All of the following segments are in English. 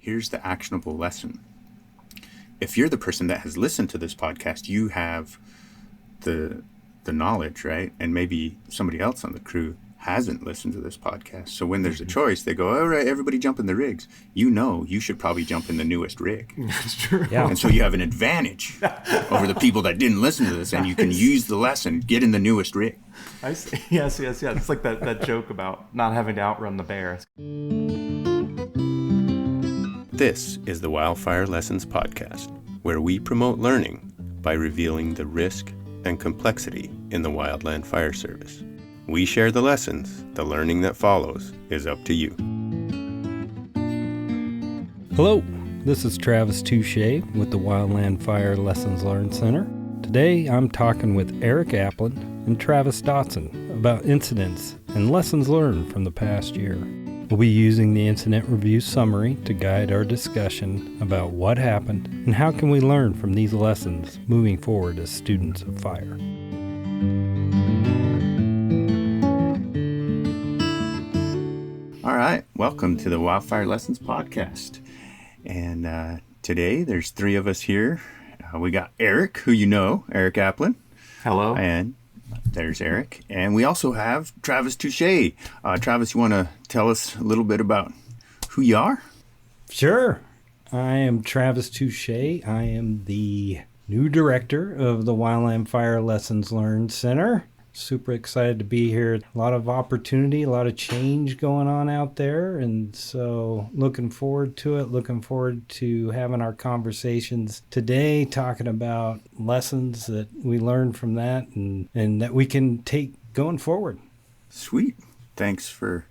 here's the actionable lesson. If you're the person that has listened to this podcast, you have the knowledge, right? And maybe somebody else on the crew hasn't listened to this podcast. So when there's a choice, they go, all right, everybody jump in the rigs. You should probably jump in the newest rig. That's true. Yeah. And so you have an advantage over the people that didn't listen to this, and you can use the lesson, get in the newest rig. I see. Yes. It's like that joke about not having to outrun the bear. This is the Wildfire Lessons Podcast, where we promote learning by revealing the risk and complexity in the Wildland Fire Service. We share the lessons. The learning that follows is up to you. Hello, this is Travis Touchette with the Wildland Fire Lessons Learned Center. Today I'm talking with Erik Apland and Travis Dotson about incidents and lessons learned from the past year. We'll be using the incident review summary to guide our discussion about what happened and how can we learn from these lessons moving forward as students of fire. All right, welcome to the Wildfire Lessons Podcast. And today there's three of us here. We got Erik, who you know, Erik Apland. Hello. And there's Erik. And we also have Travis Touchette. Travis, you want to tell us a little bit about who you are? Sure. I am Travis Touchette. I am the new director of the Wildland Fire Lessons Learned Center. Super excited to be here. A lot of opportunity, a lot of change going on out there. And so looking forward to it. Looking forward to having our conversations today, talking about lessons that we learned from that and that we can take going forward. Sweet. Thanks for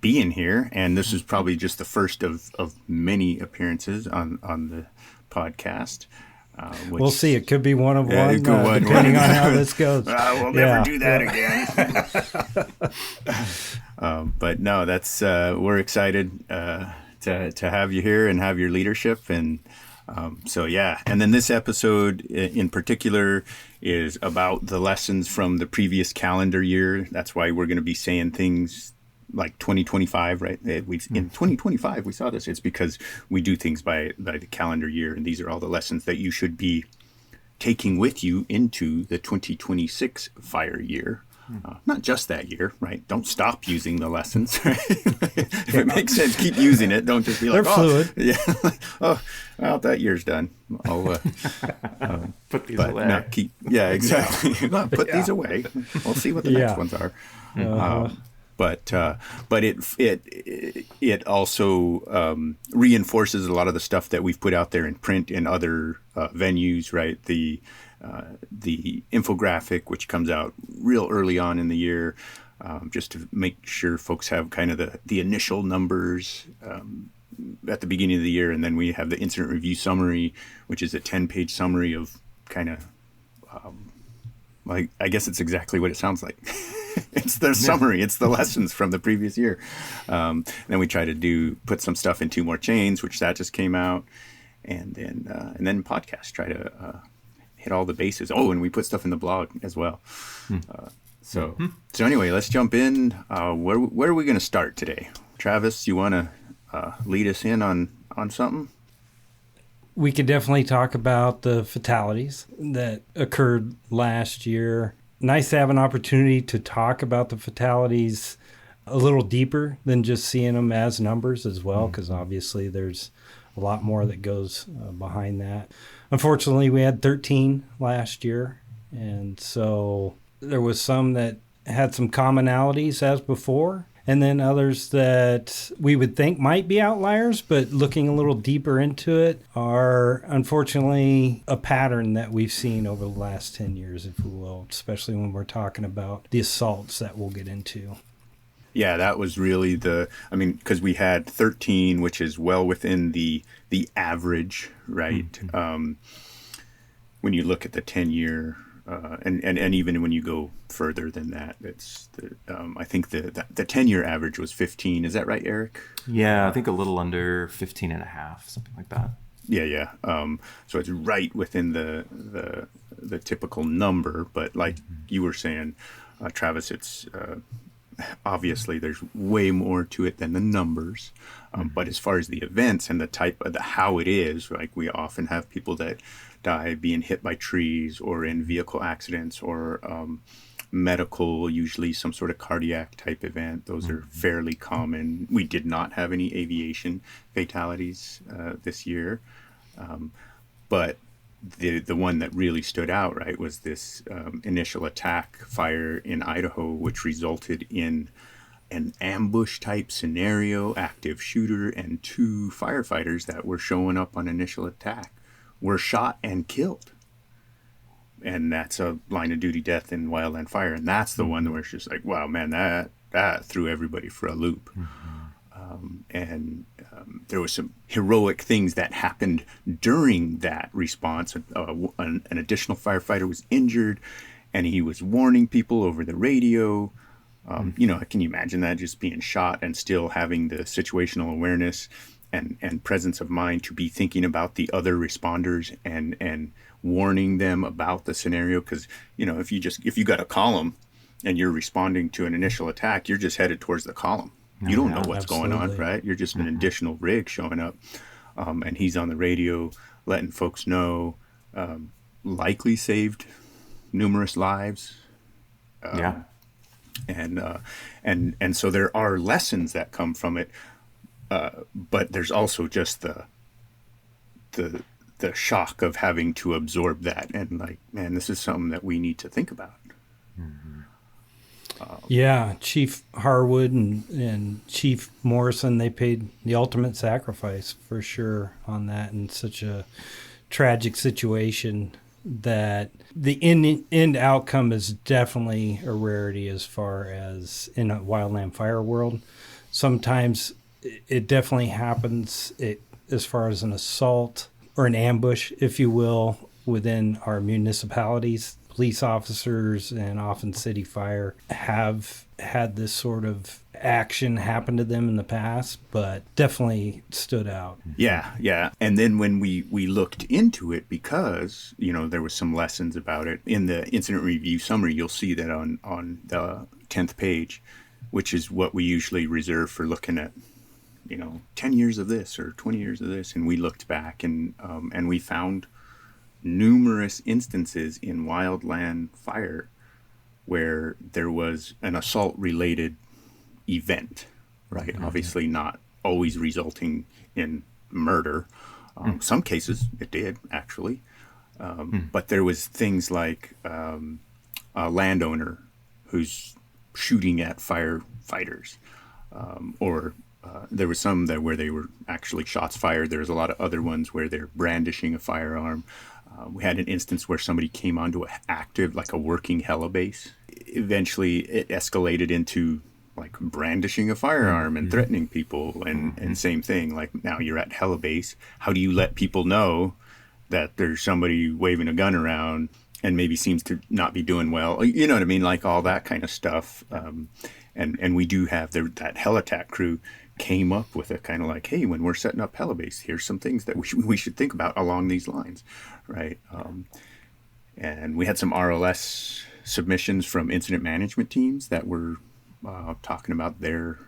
being here. And this is probably just the first of many appearances on the podcast. We'll see. It could be one of one, depending on how this goes. We'll never do that again. But no, that's we're excited to have you here and have your leadership. And so, yeah. And then this episode in particular is about the lessons from the previous calendar year. That's why we're going to be saying things like 2025, right? In 2025, we saw this. It's because we do things by the calendar year, and these are all the lessons that you should be taking with you into the 2026 fire year. Not just that year, right? Don't stop using the lessons. Right? If it makes sense, keep using it. Don't just be like, they're fluid. Yeah, well, that year's done. I'll put these away. No, exactly. Put these away. We'll see what the next ones are. But it also reinforces a lot of the stuff that we've put out there in print in other venues, right? The infographic, which comes out real early on in the year, just to make sure folks have kind of the initial numbers at the beginning of the year. And then we have the incident review summary, which is a 10-page summary of kind of, I guess it's exactly what it sounds like. It's the summary. It's the lessons from the previous year. Then we try to put some stuff in 2 More Chains, which that just came out, and then podcast. Try to hit all the bases. Oh, and we put stuff in the blog as well. So anyway, let's jump in. Where are we going to start today? Travis, you want to lead us in on something? We could definitely talk about the fatalities that occurred last year. Nice to have an opportunity to talk about the fatalities a little deeper than just seeing them as numbers as well, because obviously there's a lot more that goes behind that. Unfortunately, we had 13 last year, and so there was some that had some commonalities as before, and then others that we would think might be outliers, but looking a little deeper into it are unfortunately a pattern that we've seen over the last 10 years, if we will, especially when we're talking about the assaults that we'll get into. Yeah, that was really because we had 13, which is well within the average, right? Mm-hmm. When you look at the 10-year, and even when you go further than that, it's I think the 10-year average was 15. Is that right, Erik? Yeah, I think a little under 15 and a half, something like that. Yeah. So it's right within the typical number, but like you were saying, Travis, it's obviously there's way more to it than the numbers. But as far as the events and the type of how it is, like we often have people that die being hit by trees or in vehicle accidents or medical, usually some sort of cardiac type event. Those are fairly common. We did not have any aviation fatalities this year. But the one that really stood out, right, was this initial attack fire in Idaho, which resulted in an ambush type scenario. Active shooter and 2 firefighters that were showing up on initial attack were shot and killed. And that's a line of duty death in wildland fire. And that's the one where it's just like, wow, man, that threw everybody for a loop. There was some heroic things that happened during that response. An additional firefighter was injured, and he was warning people over the radio. Can you imagine that, just being shot and still having the situational awareness and presence of mind to be thinking about the other responders and warning them about the scenario? Because if you got a column and you're responding to an initial attack, you're just headed towards the column. You don't know what's going on, right? You're just an additional rig showing up. And he's on the radio letting folks know, likely saved numerous lives. And so there are lessons that come from it. But there's also just the shock of having to absorb that. And like, man, this is something that we need to think about. Chief Harwood and Chief Morrison, they paid the ultimate sacrifice for sure on that, in such a tragic situation that the end outcome is definitely a rarity as far as in a wildland fire world. Sometimes it definitely happens as far as an assault or an ambush, if you will, within our municipalities. Police officers and often city fire have had this sort of action happen to them in the past, but definitely stood out. Yeah. And then when we looked into it, because, there was some lessons about it, in the incident review summary, you'll see that on the 10th page, which is what we usually reserve for looking at, 10 years of this or 20 years of this. And we looked back and we found numerous instances in wildland fire where there was an assault-related event, right? Obviously not always resulting in murder. Some cases it did, actually. But there was things like a landowner who's shooting at firefighters, or there was some where they were actually shots fired. There was a lot of other ones where they're brandishing a firearm. We had an instance where somebody came onto a working helibase. Eventually, it escalated into like brandishing a firearm and threatening people, and same thing. Like, now you're at helibase. How do you let people know that there's somebody waving a gun around and maybe seems to not be doing well? You know what I mean? Like all that kind of stuff. And we do have that helitack crew came up with a kind of like, hey, when we're setting up helibase, here's some things that we should think about along these lines, right? And we had some RLS submissions from incident management teams that were talking about their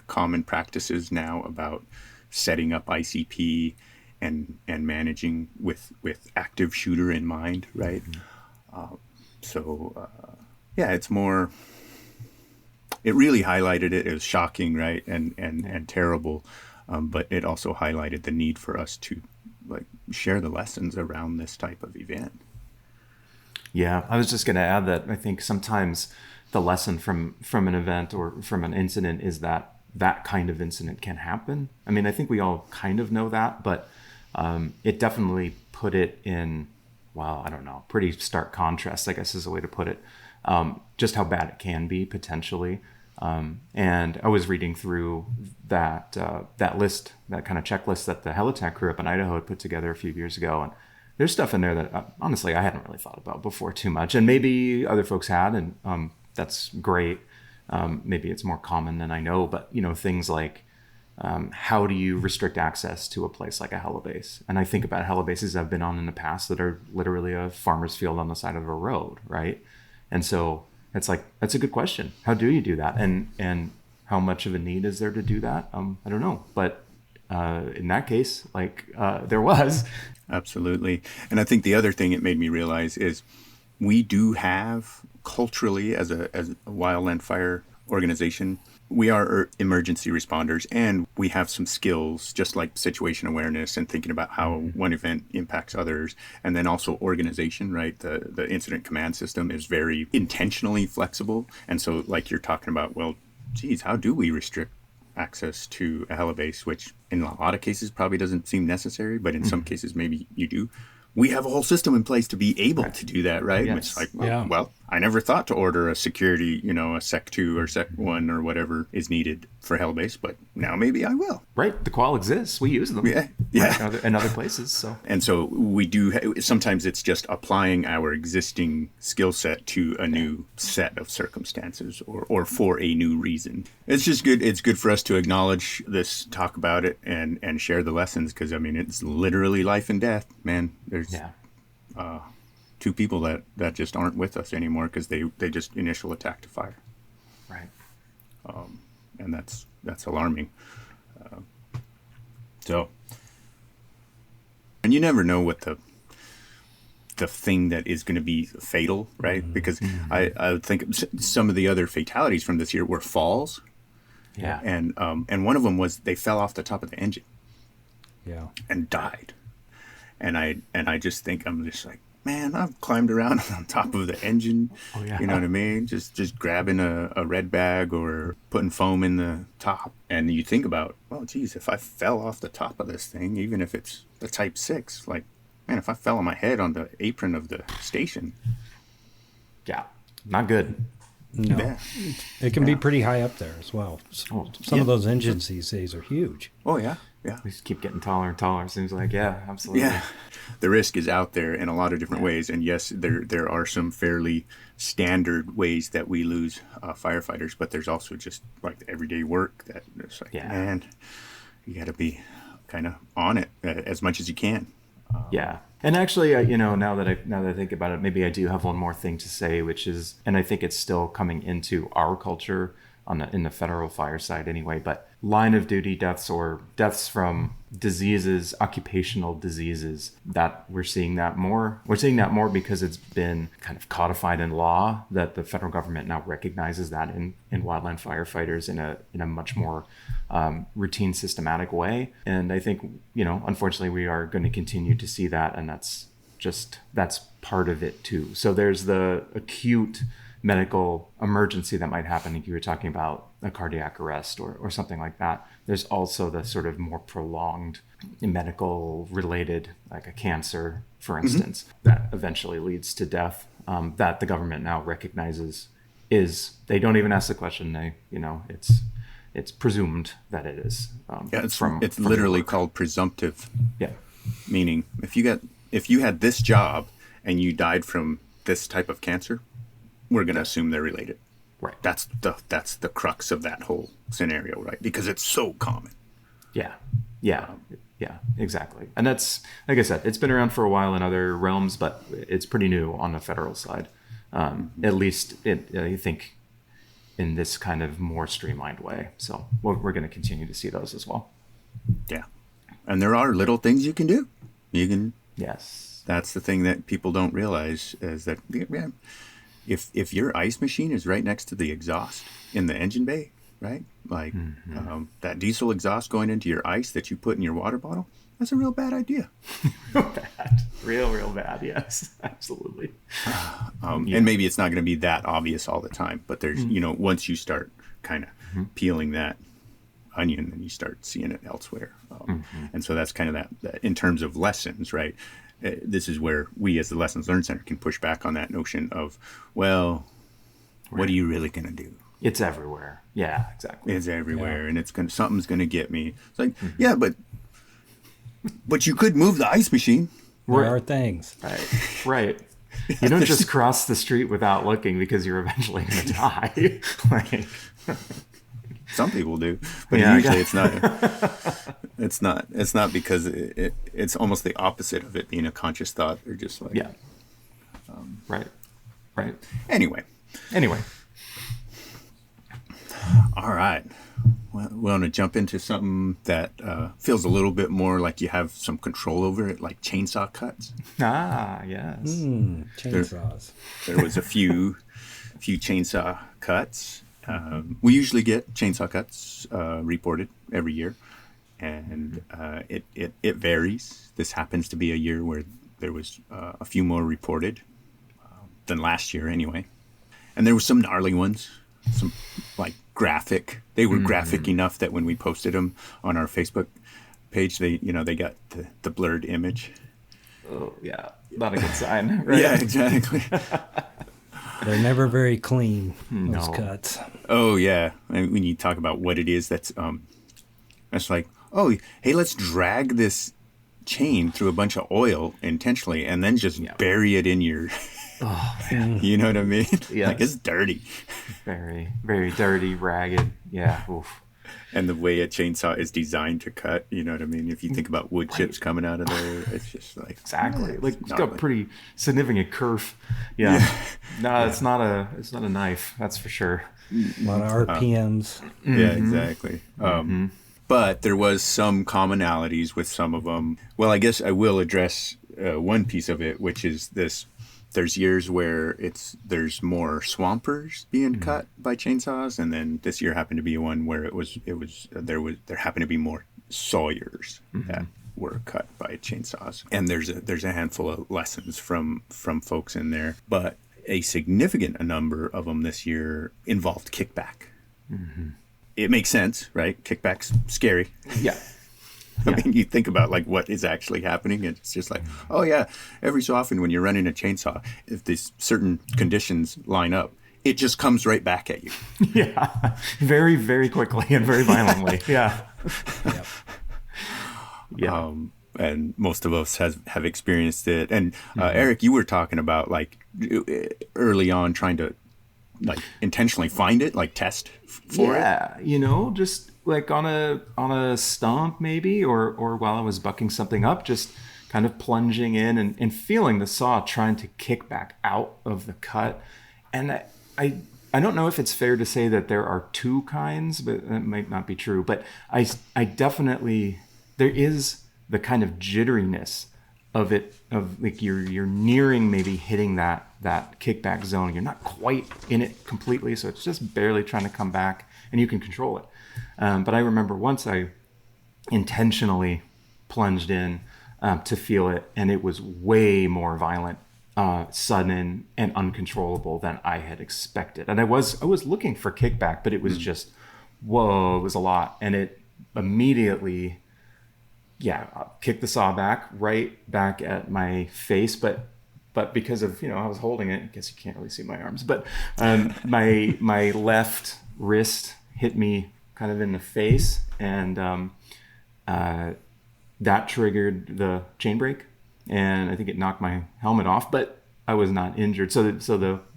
common practices now about setting up ICP and managing with active shooter in mind, right? It's more. It really highlighted it. It was shocking, right, and terrible, but it also highlighted the need for us to share the lessons around this type of event. Yeah, I was just going to add that I think sometimes the lesson from an event or from an incident is that kind of incident can happen. I mean, I think we all kind of know that, but it definitely put it in, pretty stark contrast, I guess is a way to put it. Just how bad it can be potentially. And I was reading through that list, that kind of checklist that the helitack crew up in Idaho had put together a few years ago. And there's stuff in there that honestly I hadn't really thought about before too much. And maybe other folks had, and that's great. Maybe it's more common than I know, but things like how do you restrict access to a place like a helibase? And I think about helibases I've been on in the past that are literally a farmer's field on the side of a road, right? And so It's like, that's a good question. How do you do that? And how much of a need is there to do that? I don't know. But in that case, there was. Absolutely. And I think the other thing it made me realize is we do have culturally as a wildland fire organization, we are emergency responders, and we have some skills just like situation awareness and thinking about how one event impacts others, and then also organization, right? The incident command system is very intentionally flexible. And so like you're talking about, well, geez, how do we restrict access to a helibase, which in a lot of cases probably doesn't seem necessary, but in some cases maybe you do. We have a whole system in place to be able to do that, right? Yes. It's like, well, I never thought to order a security, a Sec 2 or Sec 1 or whatever is needed for Hellbase, but now maybe I will. Right. The qual exists. We use them. Yeah. Right? In other places. So. And so we do, sometimes it's just applying our existing skill set to a new set of circumstances or for a new reason. It's just good. It's good for us to acknowledge this, talk about it, and share the lessons, because, I mean, it's literally life and death, man. There's two people that just aren't with us anymore because they just initial attack to fire. Right. And that's alarming. And you never know what the thing that is going to be fatal, right? Mm-hmm. Because I would think some of the other fatalities from this year were falls. Yeah. And one of them was they fell off the top of the engine. Yeah. And died. And I just think, I'm just like, man, I've climbed around on top of the engine. Oh, yeah. You know what I mean? Just grabbing a red bag or putting foam in the top. And you think about, well, geez, if I fell off the top of this thing, even if it's the Type 6, like, man, if I fell on my head on the apron of the station. Yeah, not good. No. Yeah. It can be pretty high up there as well. Some of those engines these days are huge. Oh, yeah. Yeah. We just keep getting taller and taller. It seems like, yeah, absolutely. Yeah. The risk is out there in a lot of different ways. And yes, there are some fairly standard ways that we lose firefighters, but there's also just like the everyday work that it's like, man, you got to be kind of on it as much as you can. Yeah. And actually, now that I think about it, maybe I do have one more thing to say, which is, and I think it's still coming into our culture in the federal fire side anyway, but line of duty deaths or deaths from diseases, occupational diseases, that we're seeing that more. We're seeing that more because it's been kind of codified in law that the federal government now recognizes that in wildland firefighters in a much more routine, systematic way. And I think, unfortunately, we are going to continue to see that, and that's part of it too. So there's the acute medical emergency that might happen. If you were talking about a cardiac arrest or something like that. There's also the sort of more prolonged medical related, like a cancer, for instance, that eventually leads to death, that the government now recognizes they don't even ask the question. It's presumed that it is. It's literally called presumptive. Yeah. Meaning if you had this job and you died from this type of cancer, we're going to assume they're related. Right. That's the crux of that whole scenario, right? Because it's so common. Yeah. Yeah. Yeah, exactly. And that's, like I said, it's been around for a while in other realms, but it's pretty new on the federal side. At least I think in this kind of more streamlined way. So we're going to continue to see those as well. Yeah. And there are little things you can do. Yes. That's the thing that people don't realize is that, if your ice machine is right next to the exhaust in the engine bay, right? Like that diesel exhaust going into your ice that you put in your water bottle, that's a real bad idea. Real bad. Yes, absolutely. And maybe it's not going to be that obvious all the time, but there's, once you start kind of peeling that onion, then you start seeing it elsewhere. And so that's kind of that in terms of lessons, right? This is where we as the Lessons Learned Center can push back on that notion of, well, what are you really going to do? It's everywhere. Yeah, exactly. It's everywhere, and something's going to get me. It's like, yeah, but you could move the ice machine. There are things. Right. You don't just cross the street without looking because you're eventually going to die. Some people do, but usually it's not. It's not because it's almost the opposite of it being a conscious thought. They're just like, right. Anyway, Anyway. All right. Well, we want to jump into something that feels a little bit more like you have some control over it, like chainsaw cuts. Ah, yes. Chainsaws. There was a few chainsaw cuts. We usually get chainsaw cuts reported every year, and it varies. This happens to be a year where there was a few more reported than last year, anyway. And there were some gnarly ones, some like graphic. They were graphic enough that when we posted them on our Facebook page, they got the blurred image. Oh yeah, not a good sign, right? Yeah, exactly. They're never very clean, those cuts. Oh yeah, and when you talk about what it is, that's like, oh hey, let's drag this chain through a bunch of oil intentionally, and then just bury it in your. Oh man, you know what I mean? Yeah, like it's dirty. Very, very dirty, ragged. Yeah. Oof. And the way a chainsaw is designed to cut, you know what I mean? If you think about wood chips coming out of there, it's just like exactly like it's got a pretty significant curve. Yeah. No, it's not a knife. That's for sure. A lot of RPMs. Yeah, exactly. But there was some commonalities with some of them. Well, I guess I will address one piece of it, which is this. There's years where there's more swampers being cut by chainsaws, and then this year happened to be one where there happened to be more sawyers that were cut by chainsaws. And there's a handful of lessons from folks in there, but a significant number of them this year involved kickback. It makes sense, right? Kickback's scary. Yeah. I mean, you think about like what is actually happening, and it's just like, oh yeah, every so often when you're running a chainsaw, if these certain conditions line up, it just comes right back at you. Yeah, very, very quickly and very violently. Yeah. Yeah. And most of us have experienced it. And Erik, you were talking about like early on trying to like intentionally find it, like test for it. Yeah, just like on a stump maybe, or while I was bucking something up, just kind of plunging in and feeling the saw trying to kick back out of the cut. And I don't know if it's fair to say that there are two kinds, but that might not be true. But I definitely, there is the kind of jitteriness of it, of like you're nearing maybe hitting that kickback zone. You're not quite in it completely, so it's just barely trying to come back, and you can control it. But I remember once I intentionally plunged in to feel it, and it was way more violent, sudden, and uncontrollable than I had expected. And I was looking for kickback, but it was just, whoa, it was a lot. And it immediately, kicked the saw right back at my face, but because of, I was holding it, I guess you can't really see my arms, but my left wrist hit me kind of in the face, and that triggered the chain brake, and I think it knocked my helmet off, but I was not injured. So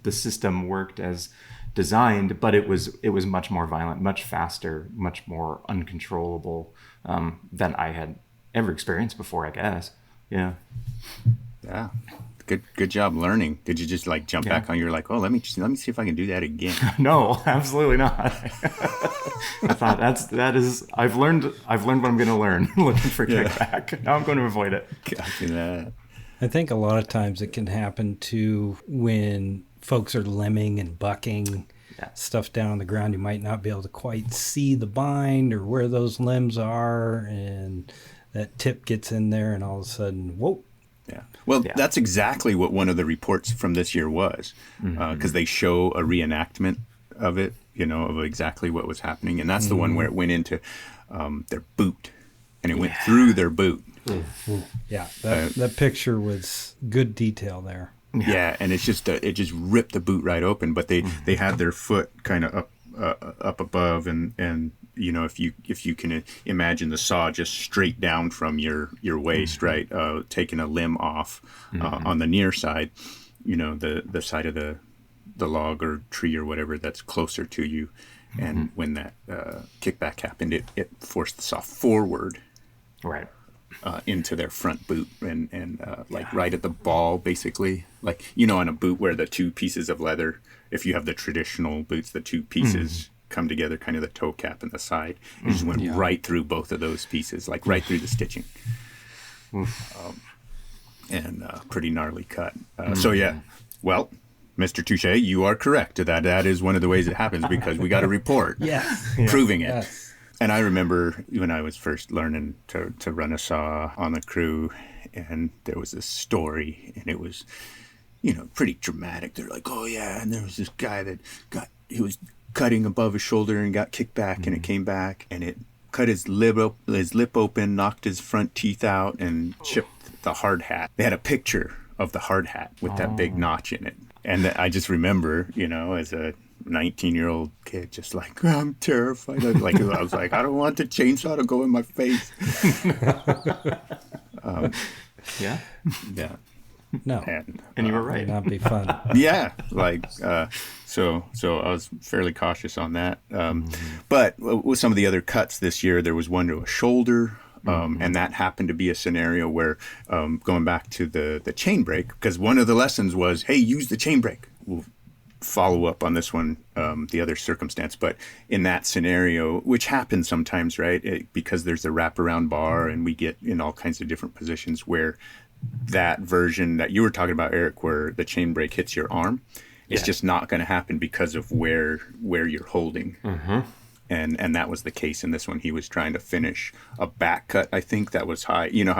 the system worked as designed, but it was much more violent, much faster, much more uncontrollable than I had ever experienced before, I guess. Yeah. Yeah. Good job learning. Did you just like jump back on? You're like, oh, let me see if I can do that again. No, absolutely not. I thought I've learned what I'm going to learn looking for kickback. Now I'm going to avoid it. Copy that. I think a lot of times it can happen too when folks are limbing and bucking stuff down on the ground. You might not be able to quite see the bind or where those limbs are, and that tip gets in there, and all of a sudden, whoa. Yeah. Well, that's exactly what one of the reports from this year was, because they show a reenactment of it, of exactly what was happening. And that's the one where it went into their boot, and it went through their boot. Yeah, that picture was good detail there. Yeah, and it's just it just ripped the boot right open, but they had their foot kind of up above, and if you can imagine the saw just straight down from your waist, right, taking a limb off on the near side, the side of the log or tree or whatever that's closer to you, and when that kickback happened, it forced the saw forward, right, into their front boot and like right at the ball, basically. Like, on a boot where the two pieces of leather, if you have the traditional boots, the two pieces come together, kind of the toe cap and the side. It just went right through both of those pieces, like right through the stitching. And pretty gnarly cut. So yeah, well, Mr. Touchette, you are correct. That is one of the ways it happens, because we got a report proving it. Yes. And I remember when I was first learning to run a saw on the crew, and there was this story, and it was, pretty dramatic. They're like, oh yeah, and there was this guy he was cutting above his shoulder and got kicked back, and it came back, and it cut his lip open, knocked his front teeth out, and chipped the hard hat. They had a picture of the hard hat with that big notch in it. And I just remember, as a 19-year-old kid, just like, I'm terrified. I was like, I don't want the chainsaw to go in my face. Yeah. No. And you were right. That'd be fun. Yeah. So I was fairly cautious on that. But with some of the other cuts this year, there was one to a shoulder. And that happened to be a scenario where, going back to the chain brake, because one of the lessons was, hey, use the chain brake. We'll follow up on this one, the other circumstance. But in that scenario, which happens sometimes, right, because there's a wraparound bar and we get in all kinds of different positions where that version that you were talking about, Eric, where the chain brake hits your arm, it's just not going to happen because of where you're holding. And that was the case in this one. He was trying to finish a back cut, I think, that was high. You know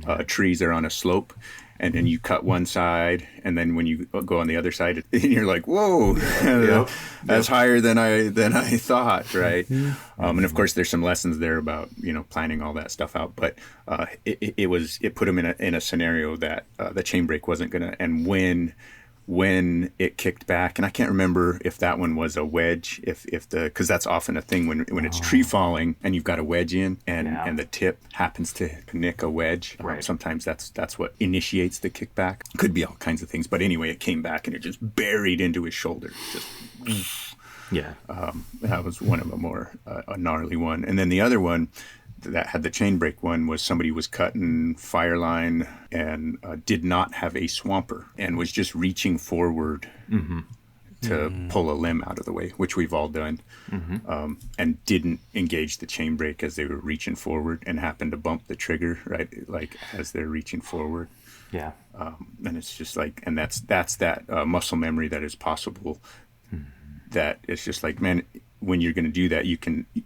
how trees are on a slope, and then you cut one side, and then when you go on the other side, you're like, whoa, that's higher than I thought, right? And of course, there's some lessons there about planning all that stuff out. But it put him in a scenario that the chain brake wasn't gonna. And when it kicked back, and I can't remember if that one was a wedge, because that's often a thing when it's tree falling and you've got a wedge in, and the tip happens to nick a wedge. Right. Sometimes that's what initiates the kickback. Could be all kinds of things, but anyway, it came back and it just buried into his shoulder. That was one of the more a gnarly one. And then the other one that had the chain brake one was somebody was cutting fire line and did not have a swamper and was just reaching forward to pull a limb out of the way, which we've all done, and didn't engage the chain brake as they were reaching forward and happened to bump the trigger, right, like as they're reaching forward. Yeah. And it's just like, and that's that muscle memory that is possible. That it's just like, man, when you're going to do that,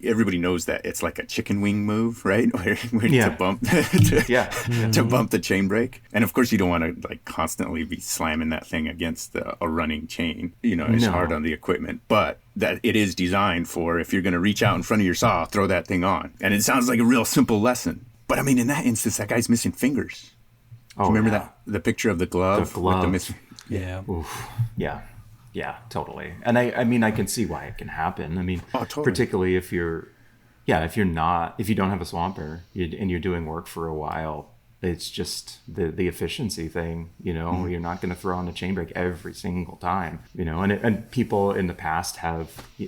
everybody knows that it's like a chicken wing move, right? Where to bump to bump the chain brake. And of course you don't want to like constantly be slamming that thing against a running chain. It's hard on the equipment, but that it is designed for, if you're going to reach out in front of your saw, throw that thing on. And it sounds like a real simple lesson, but I mean, in that instance, that guy's missing fingers. Do you remember that? The picture of the glove? With the missing. Yeah. Oof. Yeah. Yeah, totally. And I mean, I can see why it can happen. I mean, totally. Particularly if you don't have a swamper and you're doing work for a while, it's just the efficiency thing, you're not going to throw on a chain brake every single time, and people in the past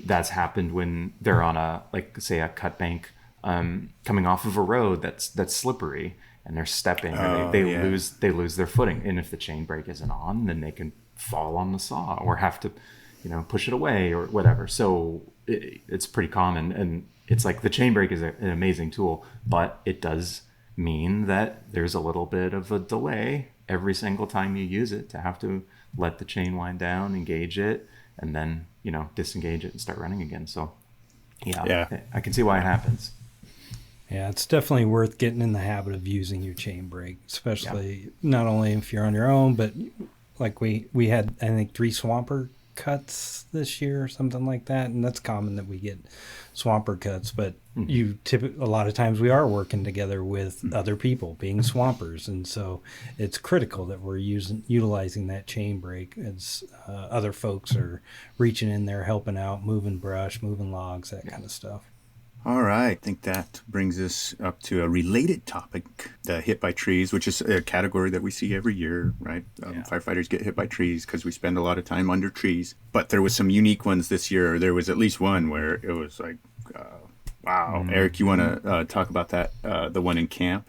that's happened when they're on say a cut bank, coming off of a road that's slippery and they're stepping and they lose their footing. And if the chain brake isn't on, then they can fall on the saw or have to push it away or whatever. So it's pretty common, and it's like the chain brake is an amazing tool, but it does mean that there's a little bit of a delay every single time you use it to have to let the chain wind down, engage it, and then disengage it and start running again. So I can see why it happens. Yeah, it's definitely worth getting in the habit of using your chain brake, especially not only if you're on your own, but like we had, I think, 3 swamper cuts this year or something like that. And that's common that we get swamper cuts, but a lot of times we are working together with other people being swampers. And so it's critical that we're utilizing that chain brake as other folks are reaching in there, helping out, moving brush, moving logs, that kind of stuff. All right. I think that brings us up to a related topic, the hit by trees, which is a category that we see every year, right? Firefighters get hit by trees because we spend a lot of time under trees. But there was some unique ones this year. There was at least one where it was like, wow. Eric, you want to talk about that, the one in camp?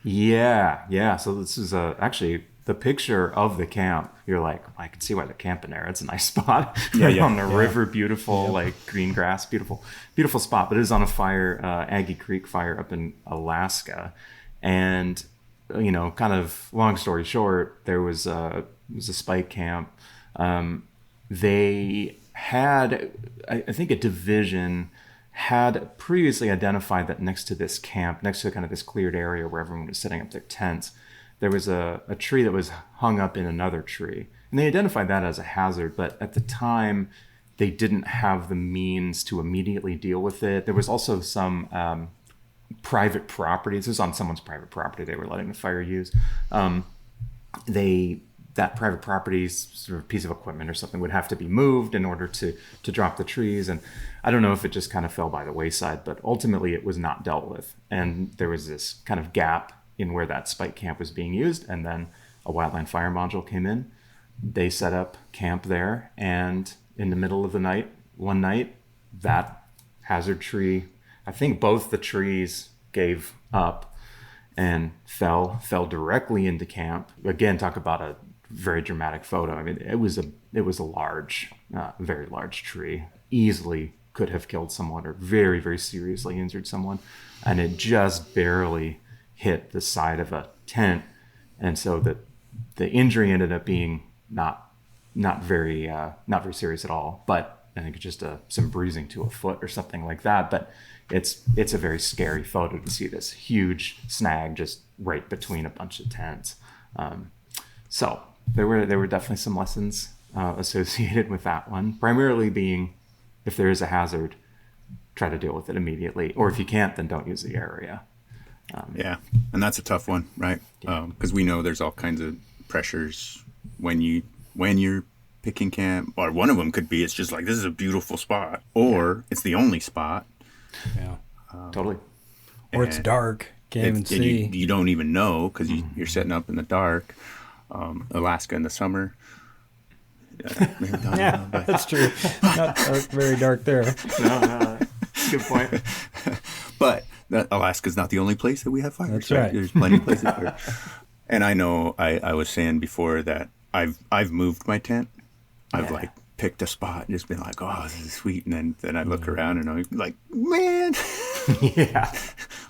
Yeah. So this is actually the picture of the camp. You're like, I can see why they're camping there. It's a nice spot on the river. Beautiful, like green grass, beautiful spot. But it is on a fire, Aggie Creek fire up in Alaska. And, kind of long story short, there was a spike camp. They had, I think, a division had previously identified that next to this camp, next to kind of this cleared area where everyone was setting up their tents, there was a tree that was hung up in another tree. And they identified that as a hazard, but at the time, they didn't have the means to immediately deal with it. There was also some private property. This was on someone's private property they were letting the fire use. That private property's sort of piece of equipment or something would have to be moved in order to drop the trees. And I don't know if it just kind of fell by the wayside, but ultimately it was not dealt with. And there was this kind of gap in where that spike camp was being used. And then a Wildland fire module came in. They set up camp there. And in the middle of the night, one night, that hazard tree, I think both the trees gave up and fell directly into camp. Again, talk about a very dramatic photo. I mean, it was a large, very large tree. Easily could have killed someone or very, very seriously injured someone. And it just barely hit the side of a tent. And so the injury ended up being not very serious at all. But I think just some bruising to a foot or something like that. But it's a very scary photo to see this huge snag just right between a bunch of tents. So there were definitely some lessons associated with that one. Primarily being, if there is a hazard, try to deal with it immediately, or if you can't, then don't use the area. And that's a tough one, right? Because we know there's all kinds of pressures when you're picking camp, or one of them could be it's just like, this is a beautiful spot, or it's the only spot. Yeah, totally. Or it's dark, can't even see. You don't even know because you're setting up in the dark. Alaska in the summer. That's true. Not dark, very dark there. No, good point. But Alaska's not the only place that we have fires. That's right. There's plenty of places. And I know I was saying before that I've moved my tent. I've like picked a spot and just been like, oh, this is sweet. And then I look around and I'm like, man,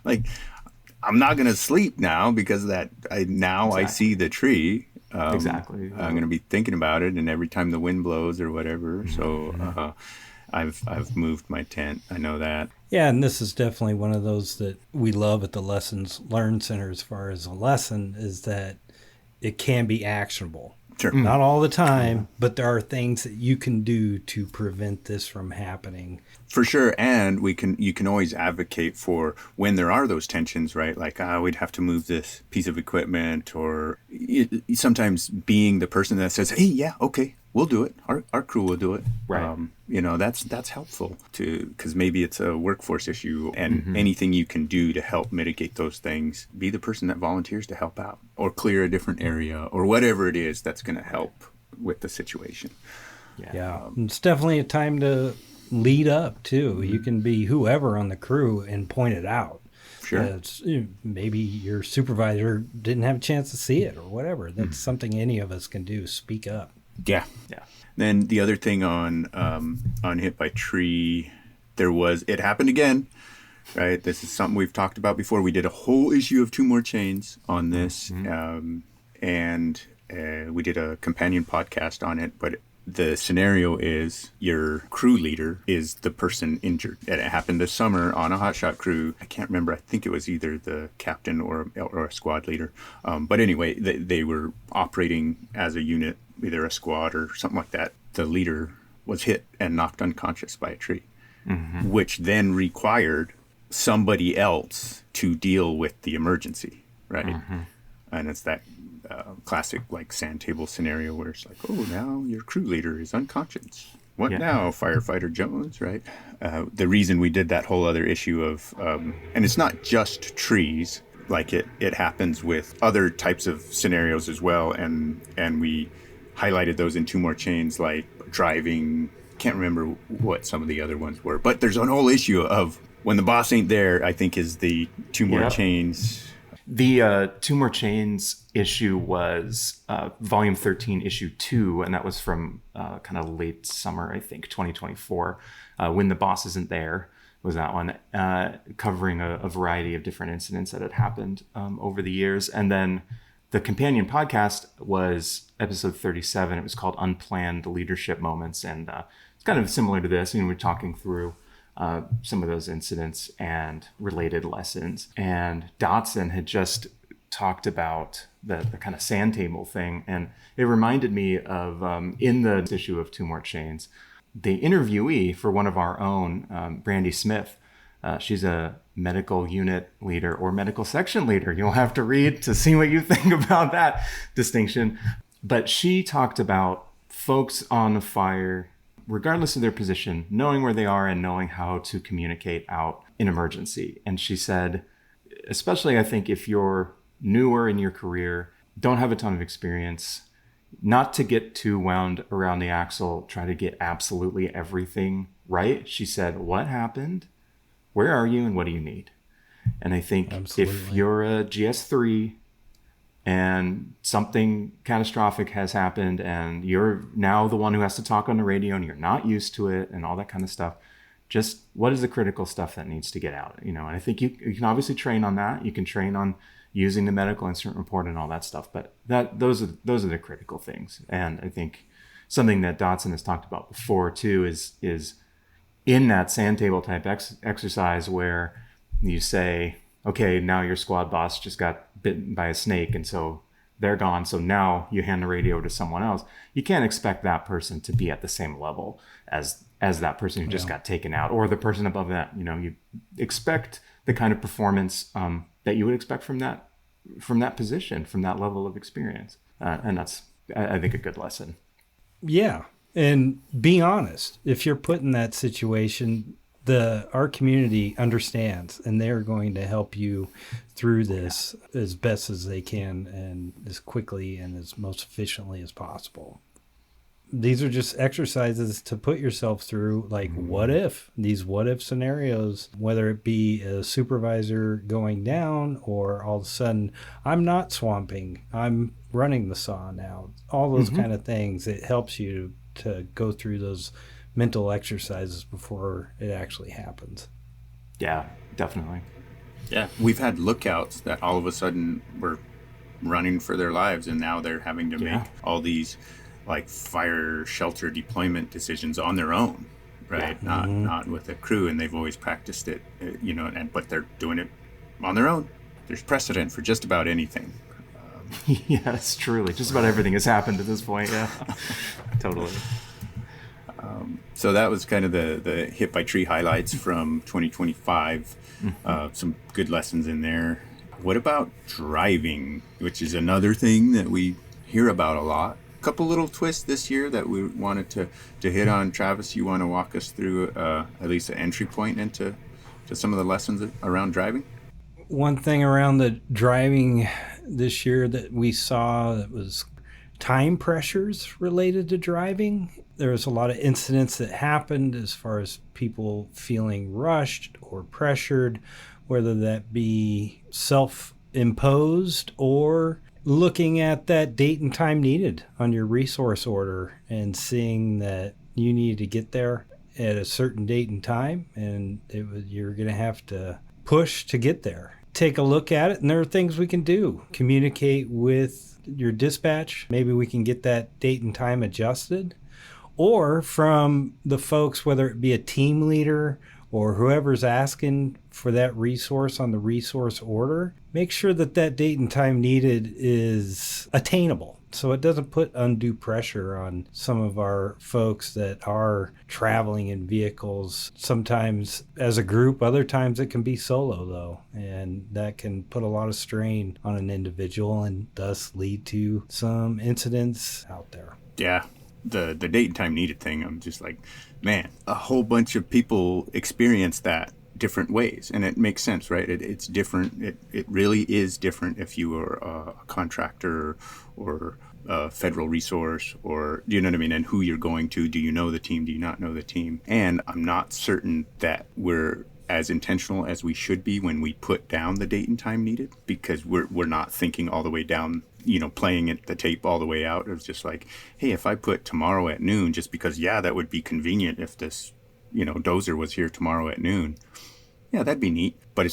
like I'm not going to sleep now because of that. I see the tree. Exactly. I'm going to be thinking about it, and every time the wind blows or whatever. So I've moved my tent. I know that. Yeah, and this is definitely one of those that we love at the Lessons Learned Center as far as a lesson is that it can be actionable. Sure. Not all the time, but there are things that you can do to prevent this from happening. For sure. And you can always advocate for when there are those tensions, right? Like, we'd have to move this piece of equipment, or sometimes being the person that says, hey, yeah, okay, we'll do it. Our crew will do it. Right. That's helpful because maybe it's a workforce issue, and anything you can do to help mitigate those things, be the person that volunteers to help out or clear a different area or whatever it is that's going to help with the situation. Yeah. It's definitely a time to lead up too. You can be whoever on the crew and point it out. Sure. Maybe your supervisor didn't have a chance to see it or whatever. That's something any of us can do. Speak up. Yeah. Then the other thing on hit by tree, it happened again, right? This is something we've talked about before. We did a whole issue of 2 More Chains on this, and we did a companion podcast on it. But the scenario is your crew leader is the person injured. And it happened this summer on a hotshot crew. I can't remember. I think it was either the captain or a squad leader. But anyway, they were operating as a unit, either a squad or something like that. The leader was hit and knocked unconscious by a tree, which then required somebody else to deal with the emergency, right? And it's that classic like sand table scenario where it's like, oh, now your crew leader is unconscious. What now, firefighter Jones, right? The reason we did that whole other issue of, and it's not just trees, like it happens with other types of scenarios as well, and we highlighted those in 2 More Chains, like driving. Can't remember what some of the other ones were, but there's an whole issue of when the boss ain't there, I think is the 2 More Chains. The Two More Chains issue was volume 13, issue 2, and that was from kind of late summer, I think, 2024. When the Boss Isn't There was that one, covering a variety of different incidents that had happened over the years. And then the companion podcast was episode 37. It was called Unplanned Leadership Moments, and it's kind of similar to this. We're talking through some of those incidents and related lessons. And Dotson had just talked about the kind of sand table thing. And it reminded me of, in the issue of Two More Chains, the interviewee for one of our own, Brandy Smith. She's a medical unit leader or medical section leader. You'll have to read to see what you think about that distinction. But she talked about folks on fire, regardless of their position, knowing where they are and knowing how to communicate out in emergency. And she said, especially I think if you're newer in your career, don't have a ton of experience, not to get too wound around the axle, try to get absolutely everything right. She said, what happened? Where are you and what do you need? And I think if you're a GS3 and something catastrophic has happened and you're now the one who has to talk on the radio and you're not used to it and all that kind of stuff, just what is the critical stuff that needs to get out? And I think you can obviously train on that. You can train on using the medical incident report and all that stuff, but those are the critical things. And I think something that Dotson has talked about before too is in that sand table type exercise where you say, okay, now your squad boss just got bitten by a snake and so they're gone. So now you hand the radio to someone else. You can't expect that person to be at the same level as that person who just got taken out or the person above that. You expect the kind of performance that you would expect from that position, from that level of experience. And that's, I think, a good lesson. Yeah. And be honest, if you're put in that situation, our community understands and they're going to help you through this as best as they can and as quickly and as most efficiently as possible. These are just exercises to put yourself through, like what if, these what if scenarios, whether it be a supervisor going down or all of a sudden I'm not swamping, I'm running the saw now, all those kind of things. It helps you to go through those mental exercises before it actually happens. Yeah, definitely. Yeah, we've had lookouts that all of a sudden were running for their lives and now they're having to make all these like fire shelter deployment decisions on their own, right? Not with a crew, and they've always practiced it, but they're doing it on their own. There's precedent for just about anything. Yes, truly. Just about everything has happened at this point. Yeah, totally. So that was kind of the Hit by Tree highlights from 2025. Some good lessons in there. What about driving, which is another thing that we hear about a lot? A couple little twists this year that we wanted to hit on. Travis, you want to walk us through at least an entry point into some of the lessons around driving? One thing around the driving this year that we saw that was time pressures related to driving. There was a lot of incidents that happened as far as people feeling rushed or pressured, whether that be self-imposed or looking at that date and time needed on your resource order and seeing that you need to get there at a certain date and time, and you're going to have to push to get there. Take a look at it, and there are things we can do. Communicate with your dispatch. Maybe we can get that date and time adjusted. Or from the folks, whether it be a team leader or whoever's asking for that resource on the resource order, make sure that date and time needed is attainable. So it doesn't put undue pressure on some of our folks that are traveling in vehicles, sometimes as a group, other times it can be solo though. And that can put a lot of strain on an individual and thus lead to some incidents out there. Yeah. The date and time needed thing, I'm just like, man, a whole bunch of people experience that different ways, and it makes sense, right? It's different. It really is different if you are a contractor or a federal resource, or do you know what I mean? And who you're going to. Do you know the team? Do you not know the team? And I'm not certain that we're as intentional as we should be when we put down the date and time needed, because we're not thinking all the way down, playing it, the tape all the way out. It was just like, hey, if I put tomorrow at noon, just because, that would be convenient if this, dozer was here tomorrow at noon. Yeah, that'd be neat. But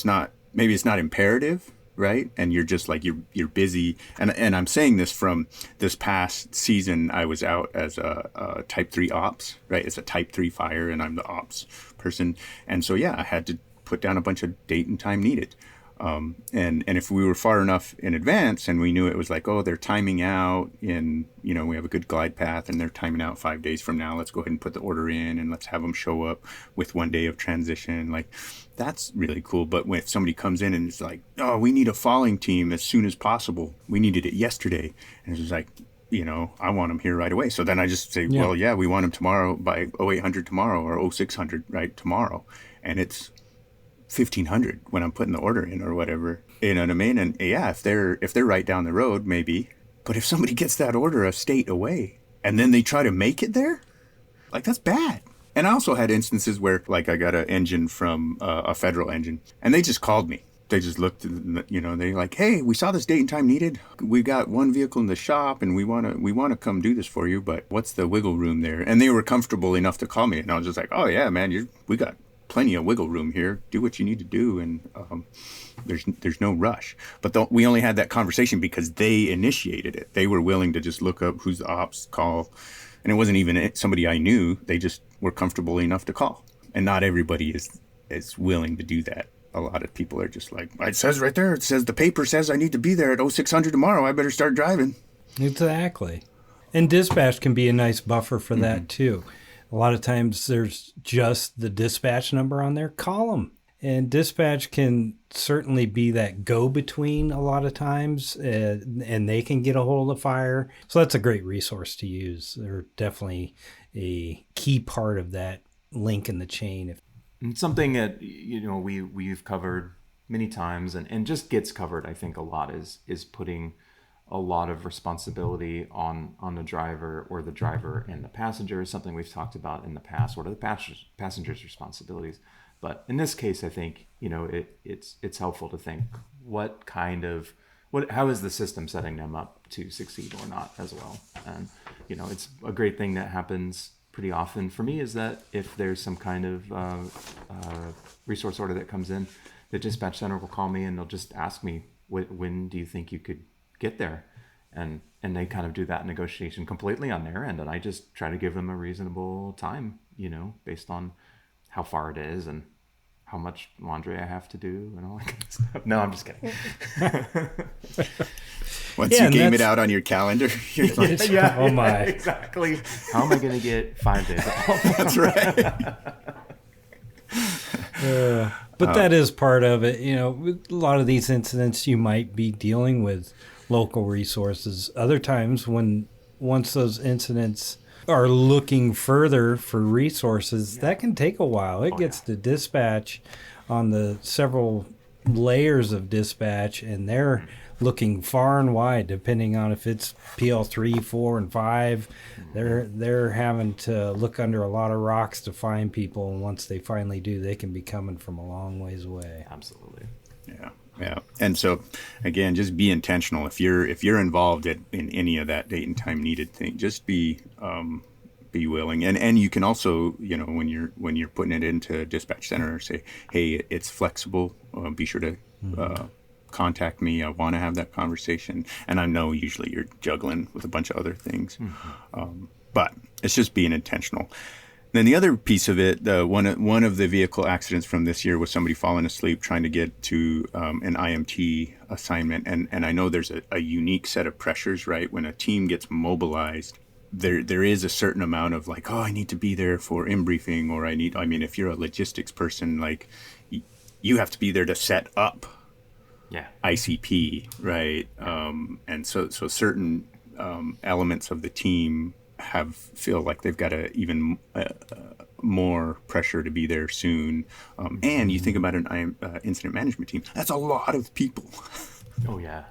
maybe it's not imperative, right? And you're just like, you're busy. And I'm saying this from this past season. I was out as a type 3 ops, right? It's a type 3 fire, and I'm the ops person. And so, I had to put down a bunch of date and time needed. And if we were far enough in advance and we knew it was like, oh, they're timing out in, we have a good glide path and they're timing out 5 days from now, let's go ahead and put the order in and let's have them show up with 1 day of transition. Like, that's really cool. But if somebody comes in and it's like, oh, we need a falling team as soon as possible, we needed it yesterday. And it's like, I want them here right away. So then I just say, well, we want them tomorrow by 0800 tomorrow, or 0600, right, tomorrow. And it's 1500 when I'm putting the order in or whatever. You know what I mean? And if they're right down the road, maybe. But if somebody gets that order a state away and then they try to make it there, like, that's bad. And I also had instances where, like, I got an engine from a federal engine, and they just called me. They just looked, they're like, hey, we saw this date and time needed. We got one vehicle in the shop and we want to come do this for you, but what's the wiggle room there? And they were comfortable enough to call me. And I was just like, oh yeah, man, we got plenty of wiggle room here. Do what you need to do. And there's no rush. But we only had that conversation because they initiated it. They were willing to just look up who's the ops, call. And it wasn't even somebody I knew. They just were comfortable enough to call. And not everybody is willing to do that. A lot of people are just like, it says right there, the paper says I need to be there at 0600 tomorrow. I better start driving. Exactly. And dispatch can be a nice buffer for that too. A lot of times there's just the dispatch number on there. Call them. And dispatch can certainly be that go-between a lot of times, and they can get a hold of the fire. So that's a great resource to use. They're definitely a key part of that link in the chain. And something that we've covered many times and just gets covered, I think, a lot is putting a lot of responsibility on the driver, or the driver and the passenger is something we've talked about in the past. What are the passenger's responsibilities? But in this case, I think it's helpful to think how is the system setting them up to succeed or not as well. And it's a great thing that happens pretty often for me, is that if there's some kind of resource order that comes in, the dispatch center will call me and they'll just ask me, when do you think you could get there? And they kind of do that negotiation completely on their end, and I just try to give them a reasonable time, based on how far it is and how much laundry I have to do and all that kind of stuff. No, I'm just kidding. Once you game it out on your calendar, you're like, oh my. Exactly. How am I going to get 5 days off? That's right. But that is part of it. With a lot of these incidents, you might be dealing with local resources. Other times, once those incidents are looking further for resources, that can take a while. It gets to dispatch on the several layers of dispatch, and they're looking far and wide, depending on if it's PL 3, 4, and 5. They're having to look under a lot of rocks to find people, and once they finally do, they can be coming from a long ways away. Absolutely. Yeah. And so, again, just be intentional. If you're involved in any of that date and time needed thing, just be willing. And you can also, when you're putting it into dispatch center, say, hey, it's flexible. Be sure to contact me. I want to have that conversation. And I know usually you're juggling with a bunch of other things, but it's just being intentional. Then the other piece of it, one of the vehicle accidents from this year was somebody falling asleep trying to get to an IMT assignment. And I know there's a unique set of pressures, right? When a team gets mobilized, there is a certain amount of like, oh, I need to be there for in-briefing, or if you're a logistics person, like you have to be there to set up ICP, right? And so certain elements of the team feel like they've got even more pressure to be there soon. And you think about an incident management team, that's a lot of people. Oh yeah.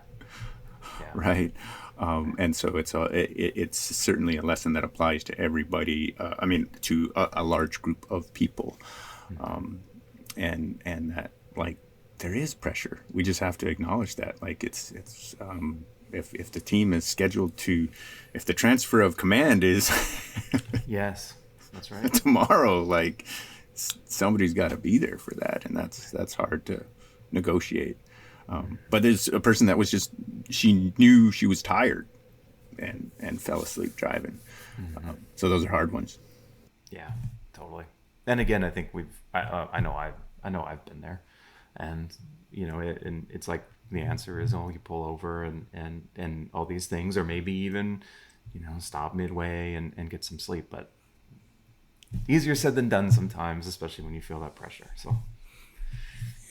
Right. And so it's certainly a lesson that applies to everybody. To a large group of people. and that like there is pressure. We just have to acknowledge that. Like it's if the team is scheduled to, if the transfer of command is Yes, that's right. tomorrow, like somebody's got to be there for that, and that's hard to negotiate. But there's a person that was just, she knew she was tired and fell asleep driving. So those are hard ones. Yeah, totally. And again, I think I know I've been there, and it's like the answer is, oh, you pull over and all these things, or maybe even, stop midway and get some sleep. But easier said than done sometimes, especially when you feel that pressure. So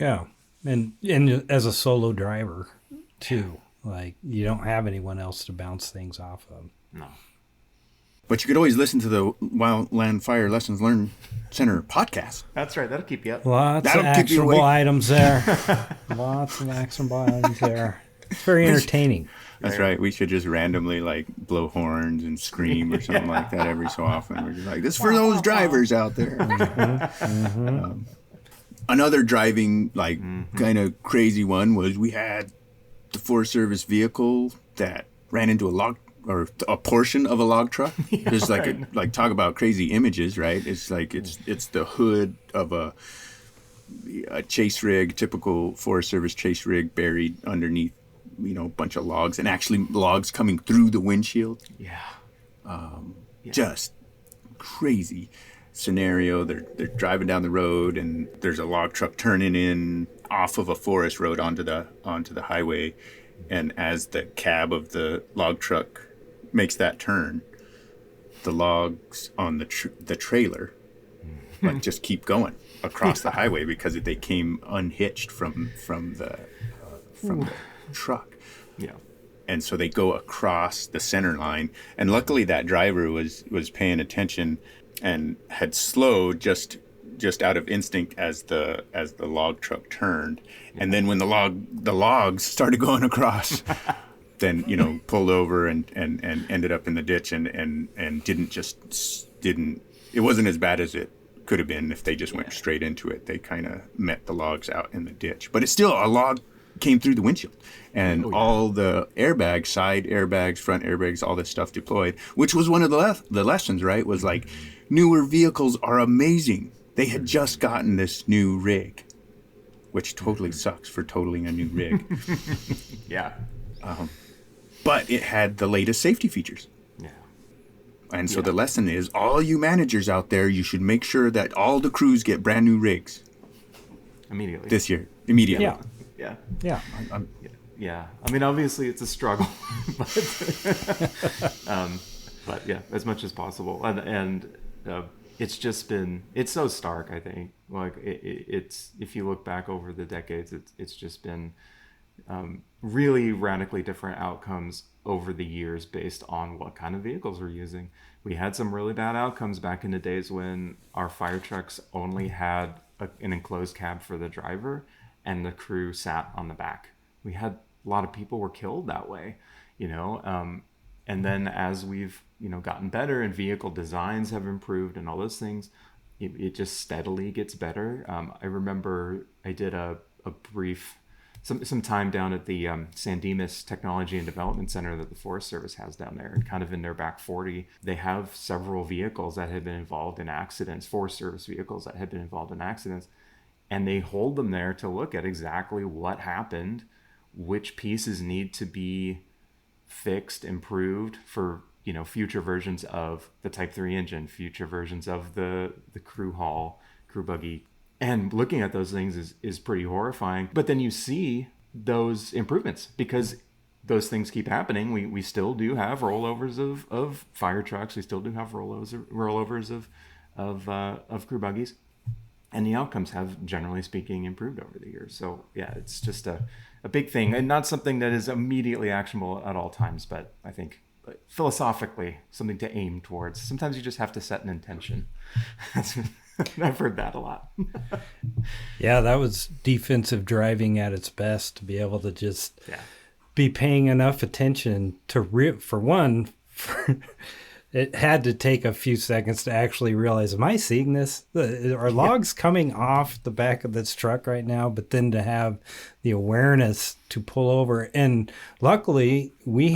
Yeah. And as a solo driver too, like you don't have anyone else to bounce things off of. no. But you could always listen to the Wildland Fire Lessons Learned Center podcast. That's right. That'll keep you up. Lots That'll of keep you actionable awake. items there. Lots of actionable items there. It's very entertaining. That's right. We should just randomly like blow horns and scream or something like that every so often. We're just like, this is for those drivers out there. Another driving like kind of crazy one was we had the Forest Service vehicle that ran into a log, or a portion of a log truck. There's like talk about crazy images, right? It's like it's the hood of a chase rig, typical Forest Service chase rig, buried underneath a bunch of logs, and actually logs coming through the windshield. Yeah. Just crazy scenario. They're driving down the road, and there's a log truck turning in off of a forest road onto the highway, and as the cab of the log truck makes that turn, the logs on the trailer like just keep going across the highway because they came unhitched from the truck. Yeah. And so they go across the center line, and luckily that driver was paying attention and had slowed just out of instinct as the log truck turned. And then when the logs started going across, then pulled over and ended up in the ditch and didn't it wasn't as bad as it could have been if they just went straight into it. They kind of met the logs out in the ditch, but it's still a log came through the windshield, and all the airbags, side airbags, front airbags, all this stuff deployed, which was one of the lessons, right? Was like, newer vehicles are amazing. They had just gotten this new rig, which totally sucks for totaling a new rig. Yeah. But it had the latest safety features. Yeah. And so the lesson is, all you managers out there, you should make sure that all the crews get brand new rigs Immediately. this year. Immediately. Yeah. Yeah. Yeah. Yeah. I mean, obviously it's a struggle, but yeah, as much as possible. And it's just been, it's so stark, I think. Like it's, if you look back over the decades, it's just been really radically different outcomes over the years based on what kind of vehicles we're using. We had some really bad outcomes back in the days when our fire trucks only had an enclosed cab for the driver and the crew sat on the back. We had a lot of people were killed that way, and then as we've, gotten better and vehicle designs have improved and all those things, it just steadily gets better. I remember I did a brief, some time down at the San Dimas Technology and Development Center that the Forest Service has down there, and kind of in their back 40, they have several vehicles that had been involved in accidents, Forest Service vehicles that had been involved in accidents. And they hold them there to look at exactly what happened, which pieces need to be fixed, improved for, future versions of the Type 3 engine, future versions of the crew haul, crew buggy. And looking at those things is pretty horrifying. But then you see those improvements because those things keep happening. We still do have rollovers of fire trucks. We still do have rollovers of crew buggies. And the outcomes have, generally speaking, improved over the years. So, yeah, it's just a big thing, and not something that is immediately actionable at all times, but I think philosophically something to aim towards. Sometimes you just have to set an intention. I've heard that a lot. Yeah, that was defensive driving at its best, to be able to just be paying enough attention to, it had to take a few seconds to actually realize, am I seeing this? Are logs coming off the back of this truck right now? But then to have the awareness to pull over. And luckily, we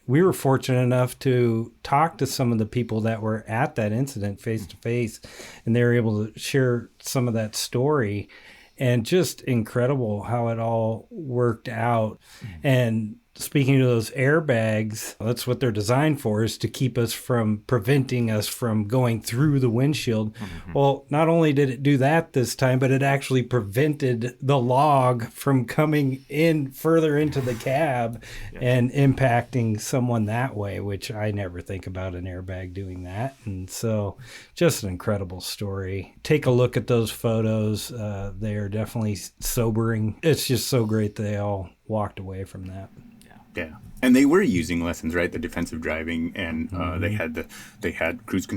were fortunate enough to talk to some of the people that were at that incident face to face, and they were able to share some of that story. And just incredible how it all worked out. And speaking of those airbags, that's what they're designed for, is to keep us from preventing us from going through the windshield. Mm-hmm. Well, not only did it do that this time, but it actually prevented the log from coming in further into the cab and impacting someone that way, which I never think about an airbag doing that. And so just an incredible story. Take a look at those photos. They are definitely sobering. It's just so great they all walked away from that. Yeah, and they were using lessons, right? The defensive driving, and they had cruise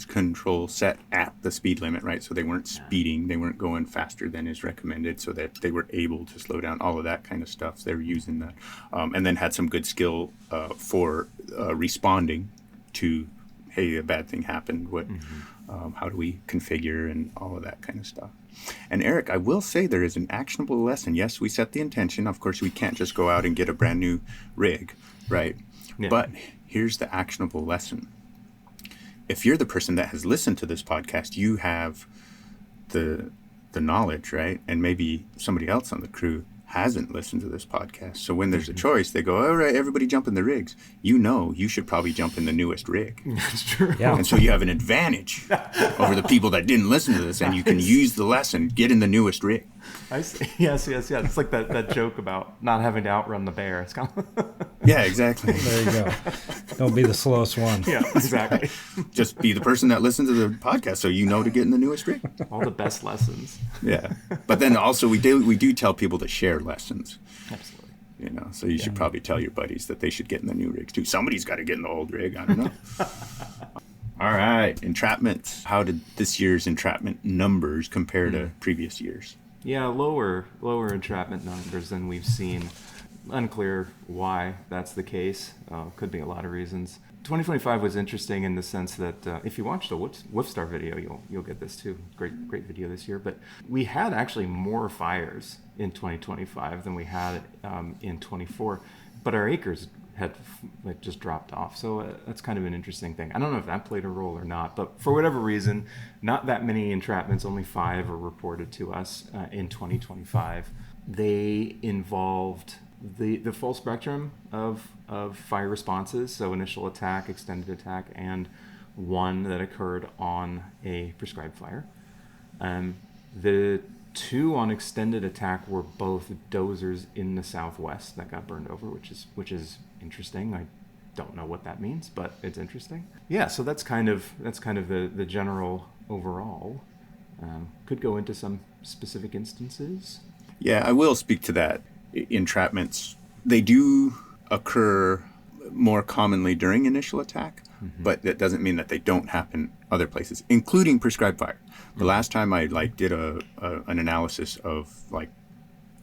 control set at the speed limit, right? So they weren't speeding, they weren't going faster than is recommended, so that they were able to slow down. All of that kind of stuff. They were using that, and then had some good skill for responding to, hey, a bad thing happened. What? How do we configure and all of that kind of stuff. And Erik, I will say there is an actionable lesson. Yes, we set the intention. Of course, we can't just go out and get a brand new rig, right? Yeah. But here's the actionable lesson. If you're the person that has listened to this podcast, you have the knowledge, right? And maybe somebody else on the crew hasn't listened to this podcast. So when there's a choice, they go, all right, everybody jump in the rigs. You should probably jump in the newest rig. That's true. Yeah. And so you have an advantage over the people that didn't listen to this, and you can use the lesson, get in the newest rig. I see. Yes. It's like that joke about not having to outrun the bear. It's kind of yeah, exactly. There you go. Don't be the slowest one. Yeah, exactly. Just be the person that listens to the podcast so you know to get in the newest rig. All the best lessons. Yeah. But then also we do tell people to share lessons. Absolutely. You know, so you should probably tell your buddies that they should get in the new rigs too. Somebody's got to get in the old rig. I don't know. All right. Entrapments. How did this year's entrapment numbers compare to previous years? Yeah, lower entrapment numbers than we've seen. Unclear why that's the case. Could be a lot of reasons. 2025 was interesting in the sense that if you watch the Wolfstar video, you'll get this too. Great video this year. But we had actually more fires in 2025 than we had in 24. But our acres had just dropped off. So that's kind of an interesting thing. I don't know if that played a role or not, but for whatever reason, not that many entrapments, only 5 are reported to us in 2025. They involved the full spectrum of fire responses, so initial attack, extended attack, and one that occurred on a prescribed fire. The 2 on extended attack were both dozers in the Southwest that got burned over, which is interesting. I don't know what that means, but it's interesting. Yeah, so that's kind of the general overall. Could go into some specific instances. Yeah, I will speak to that. Entrapments, they do occur more commonly during initial attack, but that doesn't mean that they don't happen other places, including prescribed fire. The last time I did an analysis of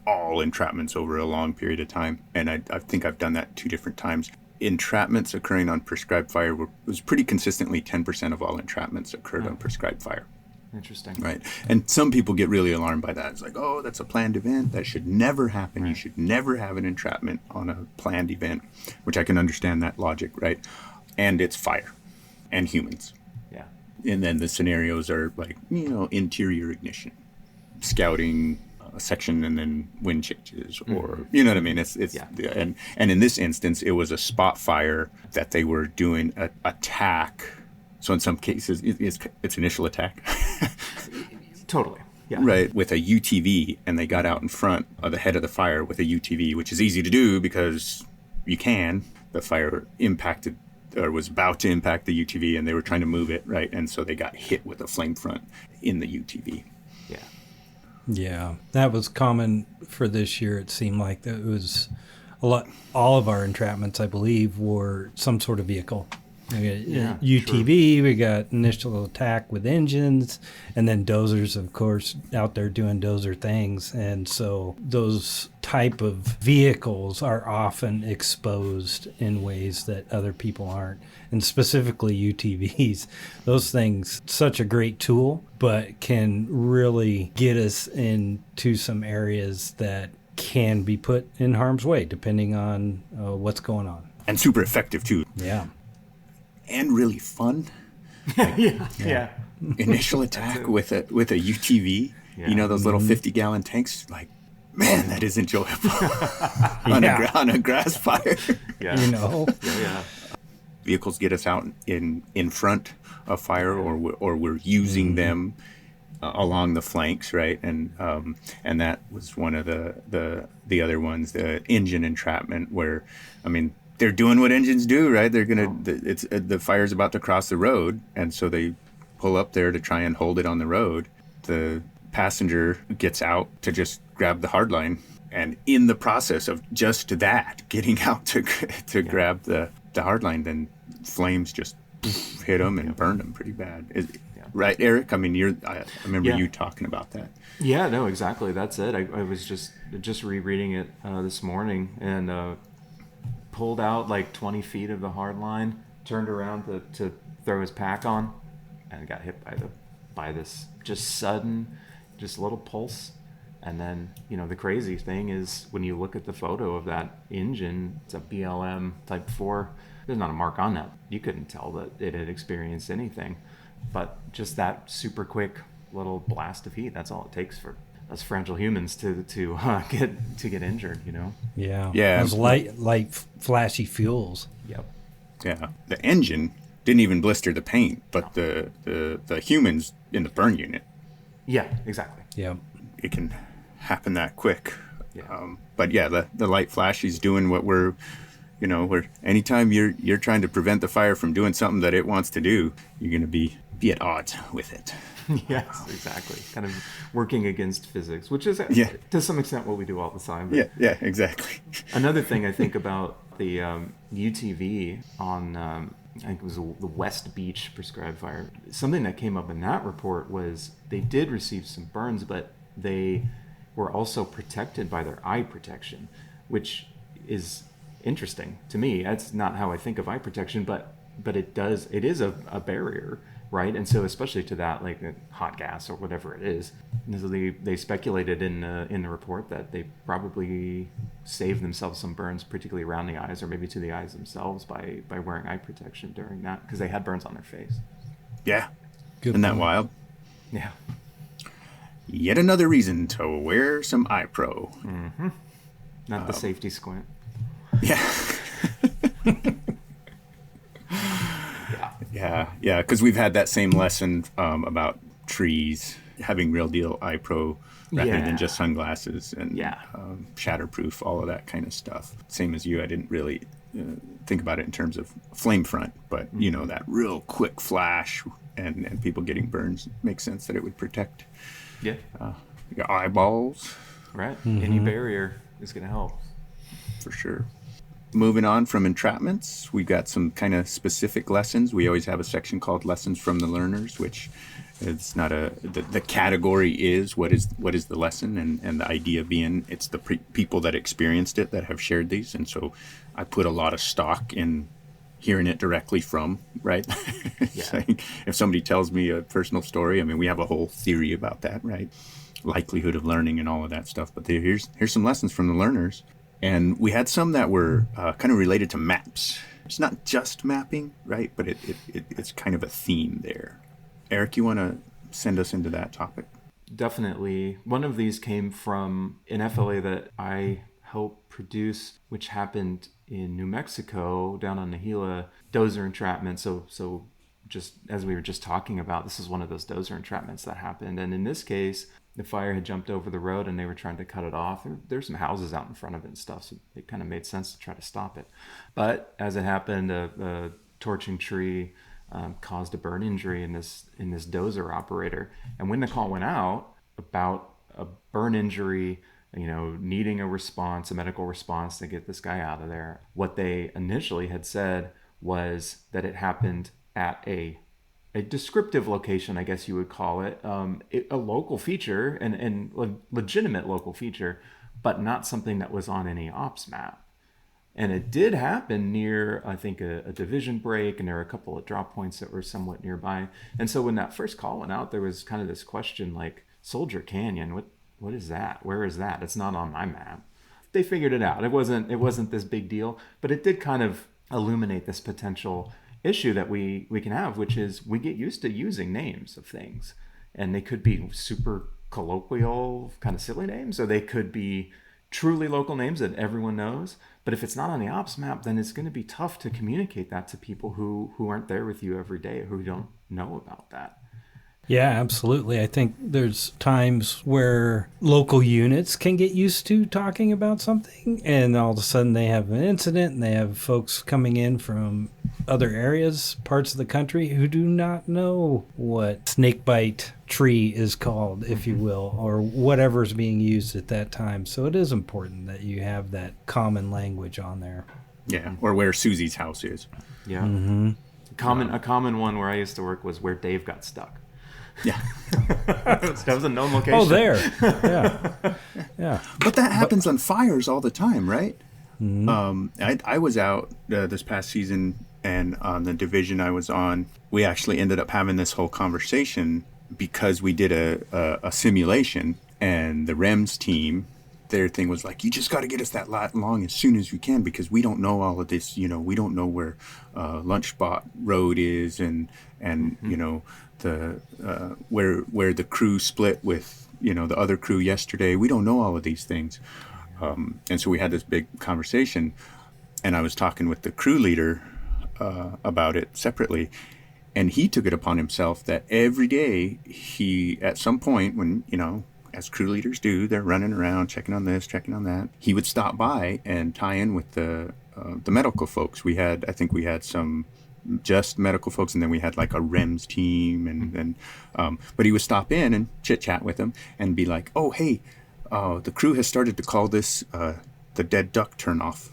all entrapments over a long period of time, and I think I've done that 2 different times. Entrapments occurring on prescribed fire was pretty consistently 10% of all entrapments occurred on prescribed fire. Interesting. Right. And some people get really alarmed by that. It's like, oh, that's a planned event. That should never happen. Right. You should never have an entrapment on a planned event, which I can understand that logic, right? And it's fire and humans. Yeah. And then the scenarios are interior ignition, scouting a section and then wind changes, or you know what I mean? It's and in this instance, it was a spot fire that they were doing an attack. So in some cases, it's initial attack. Totally. Yeah. Right. With a UTV, and they got out in front of the head of the fire with a UTV, which is easy to do because you can. The fire impacted or was about to impact the UTV, and they were trying to move it, right? And so they got hit with a flame front in the UTV. Yeah. Yeah. That was common for this year. It seemed like that it was a lot. All of our entrapments, I believe, were some sort of vehicle. We got UTV, we got initial attack with engines, and then dozers, of course, out there doing dozer things. And so those type of vehicles are often exposed in ways that other people aren't. And specifically UTVs, those things, such a great tool, but can really get us into some areas that can be put in harm's way, depending on what's going on. And super effective, too. Yeah. And really fun. Yeah. Initial attack with a UTV. Yeah. You know, those little 50-gallon tanks, like, man, that is enjoyable on a grass fire. Yeah. You know? Yeah. Vehicles get us out in front of fire, or we're using them along the flanks, right? And that was one of the other ones, the engine entrapment, where, I mean, they're doing what engines do, right? They're the fire's about to cross the road, and so they pull up there to try and hold it on the road. The passenger gets out to just grab the hardline, and in the process of just that, getting out to grab the hardline, then flames just hit them and burned them pretty bad. Right, Eric? I mean, I remember you talking about that. Yeah, no, exactly. That's it. I was just rereading it this morning, and pulled out like 20 feet of the hard line, turned around to throw his pack on, and got hit by this just sudden, just little pulse. And then, you know, the crazy thing is when you look at the photo of that engine, it's a BLM Type 4. There's not a mark on that. You couldn't tell that it had experienced anything. But just that super quick little blast of heat, that's all it takes for us fragile humans to get injured, you know? Yeah. Those light, flashy fuels. Yep. Yeah. The engine didn't even blister the paint, but the humans in the burn unit. Yeah, exactly. Yeah. It can happen that quick. Yeah. But yeah, the light flashy's doing what we're anytime you're trying to prevent the fire from doing something that it wants to do, you're going to be at odds with it. Yes, exactly. Kind of working against physics, which is to some extent what we do all the time. But yeah, exactly. Another thing I think about the UTV on, I think it was the West Beach prescribed fire, something that came up in that report was they did receive some burns, but they were also protected by their eye protection, which is interesting to me. That's not how I think of eye protection, but it is a barrier, right? And so especially to that, like hot gas or whatever it is. And so they speculated in the report that they probably saved themselves some burns, particularly around the eyes or maybe to the eyes themselves by wearing eye protection during that, because they had burns on their face. Yeah. Good Isn't that point. wild? Yeah. Yet another reason to wear some eye pro. Mm-hmm. Not the safety squint. Yeah. Yeah, because we've had that same lesson about trees having real deal eye pro rather than just sunglasses and shatterproof, all of that kind of stuff. Same as you, I didn't really think about it in terms of flame front, but you know, that real quick flash and people getting burns makes sense that it would protect your eyeballs. Right. Any barrier is going to help. For sure. Moving on from entrapments, we've got some kind of specific lessons. We always have a section called Lessons from the Learners, which it's not the category is what is the lesson, and the idea being it's the people that experienced it that have shared these. And so I put a lot of stock in hearing it directly from, right? Like, if somebody tells me a personal story, I mean, we have a whole theory about that, right? Likelihood of learning and all of that stuff. But here's some lessons from the learners. And we had some that were kind of related to maps. It's not just mapping, right? But it's kind of a theme there. Eric, you want to send us into that topic? Definitely. One of these came from an FLA that I helped produce, which happened in New Mexico, down on the Gila, dozer entrapment. So just as we were just talking about, this is one of those dozer entrapments that happened. And in this case, the fire had jumped over the road and they were trying to cut it off. There's some houses out in front of it and stuff, so it kind of made sense to try to stop it. But as it happened, a torching tree caused a burn injury in this dozer operator. And when the call went out about a burn injury, you know, needing a response, a medical response to get this guy out of there, what they initially had said was that it happened at a descriptive location, I guess you would call it, a local feature and legitimate local feature, but not something that was on any ops map. And it did happen near, I think, a division break, and there were a couple of drop points that were somewhat nearby. And so when that first call went out, there was kind of this question like, Soldier Canyon, what is that? Where is that? It's not on my map. They figured it out. It wasn't this big deal, but it did kind of illuminate this potential issue that we can have, which is we get used to using names of things, and they could be super colloquial, kind of silly names, or they could be truly local names that everyone knows. But if it's not on the ops map, then it's going to be tough to communicate that to people who aren't there with you every day, who don't know about that. Yeah, absolutely. I think there's times where local units can get used to talking about something, and all of a sudden they have an incident, and they have folks coming in from other areas, parts of the country, who do not know what snakebite tree is called, if you will, or whatever's being used at that time. So it is important that you have that common language on there. Yeah, or where Susie's house is. Yeah. Mm-hmm. A common one where I used to work was where Dave got stuck. Yeah. That was a known location. Oh, there. Yeah. Yeah. But that happens on fires all the time, right? Mm-hmm. I was out this past season, and on the division I was on, we actually ended up having this whole conversation because we did a simulation, and the REMS team, their thing was like, you just got to get us that lot long as soon as you can, because we don't know all of this. You know, we don't know where Lunch Spot Road is, and you know, the where the crew split with, you know, the other crew yesterday. We don't know all of these things, and so we had this big conversation, and I was talking with the crew leader about it separately, and he took it upon himself that every day he, at some point when, you know, as crew leaders do, they're running around checking on this, checking on that, he would stop by and tie in with the medical folks. I think we had some just medical folks, and then we had like a REMS team, and but he would stop in and chit chat with them and be like, oh, hey, the crew has started to call this the dead duck turnoff,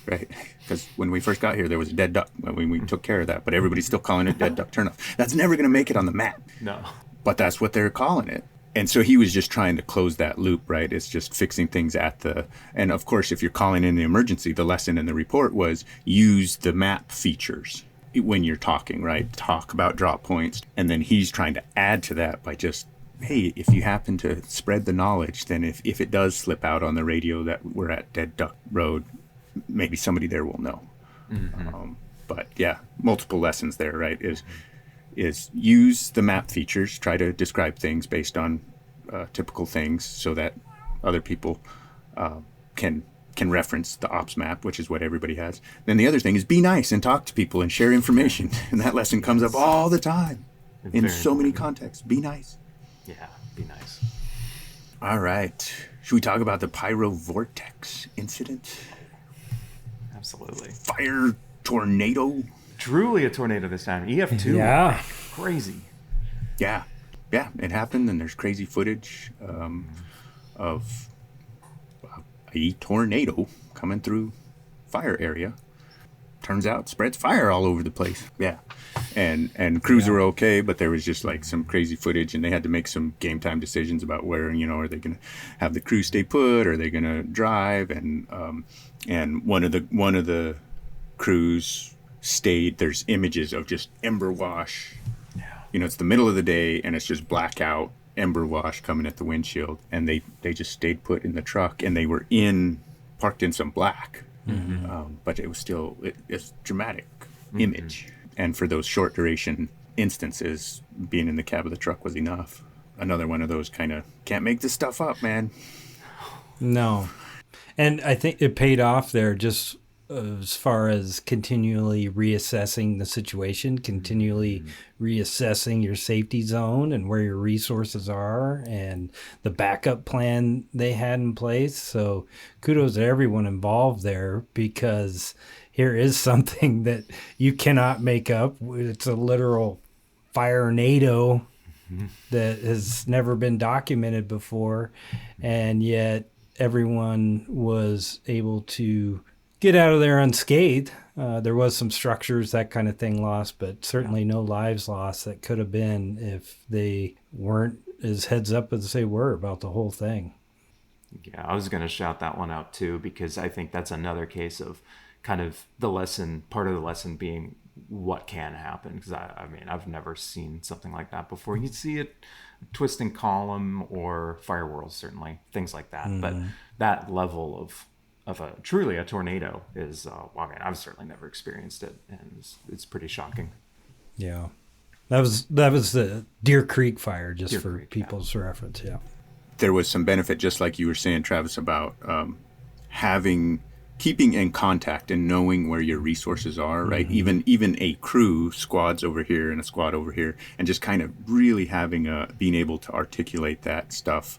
right? Because when we first got here, there was a dead duck. We took care of that, but everybody's still calling it dead duck turnoff. That's never going to make it on the map. No. But that's what they're calling it. And so he was just trying to close that loop, right? It's just fixing things and of course, if you're calling in the emergency, the lesson in the report was use the map features when you're talking, right? Talk about drop points. And then he's trying to add to that by just, hey, if you happen to spread the knowledge, then if it does slip out on the radio that we're at Dead Duck Road, maybe somebody there will know. Mm-hmm. But yeah, multiple lessons there, right? Is use the map features, try to describe things based on typical things so that other people can reference the ops map, which is what everybody has. Then the other thing is be nice and talk to people and share information. And that lesson comes up all the time in so many contexts. Be nice. Yeah, be nice. All right. Should we talk about the pyro vortex incident? Absolutely. Fire tornado. Truly a tornado this time. EF2. Yeah. Crazy. Yeah. Yeah, it happened, and there's crazy footage of a tornado coming through fire area. Turns out spreads fire all over the place. Yeah. And crews were okay, but there was just like some crazy footage, and they had to make some game time decisions about where, you know, are they going to have the crew stay put, or are they going to drive? And one of the crews stayed. There's images of just ember wash. Yeah. You know, it's the middle of the day and it's just blackout ember wash coming at the windshield, and they just stayed put in the truck, and they were parked in some black. Mm-hmm. But it was still it's dramatic image. And for those short duration instances, being in the cab of the truck was enough. Another one of those kind of can't make this stuff up, man. No. And I think it paid off there, just as far as continually reassessing the situation, continually reassessing your safety zone and where your resources are, and the backup plan they had in place. So kudos to everyone involved there, because here is something that you cannot make up. It's a literal fire-nado that has never been documented before, and yet everyone was able to get out of there unscathed. There was some structures, that kind of thing lost, but certainly no lives lost that could have been if they weren't as heads up as they were about the whole thing. Yeah, I was going to shout that one out too, because I think that's another case of kind of the lesson, part of the lesson being what can happen. Because I mean, I've never seen something like that before. You'd see it twisting column or firewalls, certainly, things like that. But that level of a truly a tornado is, well, I mean, I've certainly never experienced it, and it's pretty shocking. Yeah. That was the Deer Creek fire, just Deer for Creek, people's reference. Yeah. There was some benefit, just like you were saying, Travis, about keeping in contact and knowing where your resources are, right? Mm-hmm. Even a crew, squads over here and a squad over here, and just kind of really being able to articulate that stuff.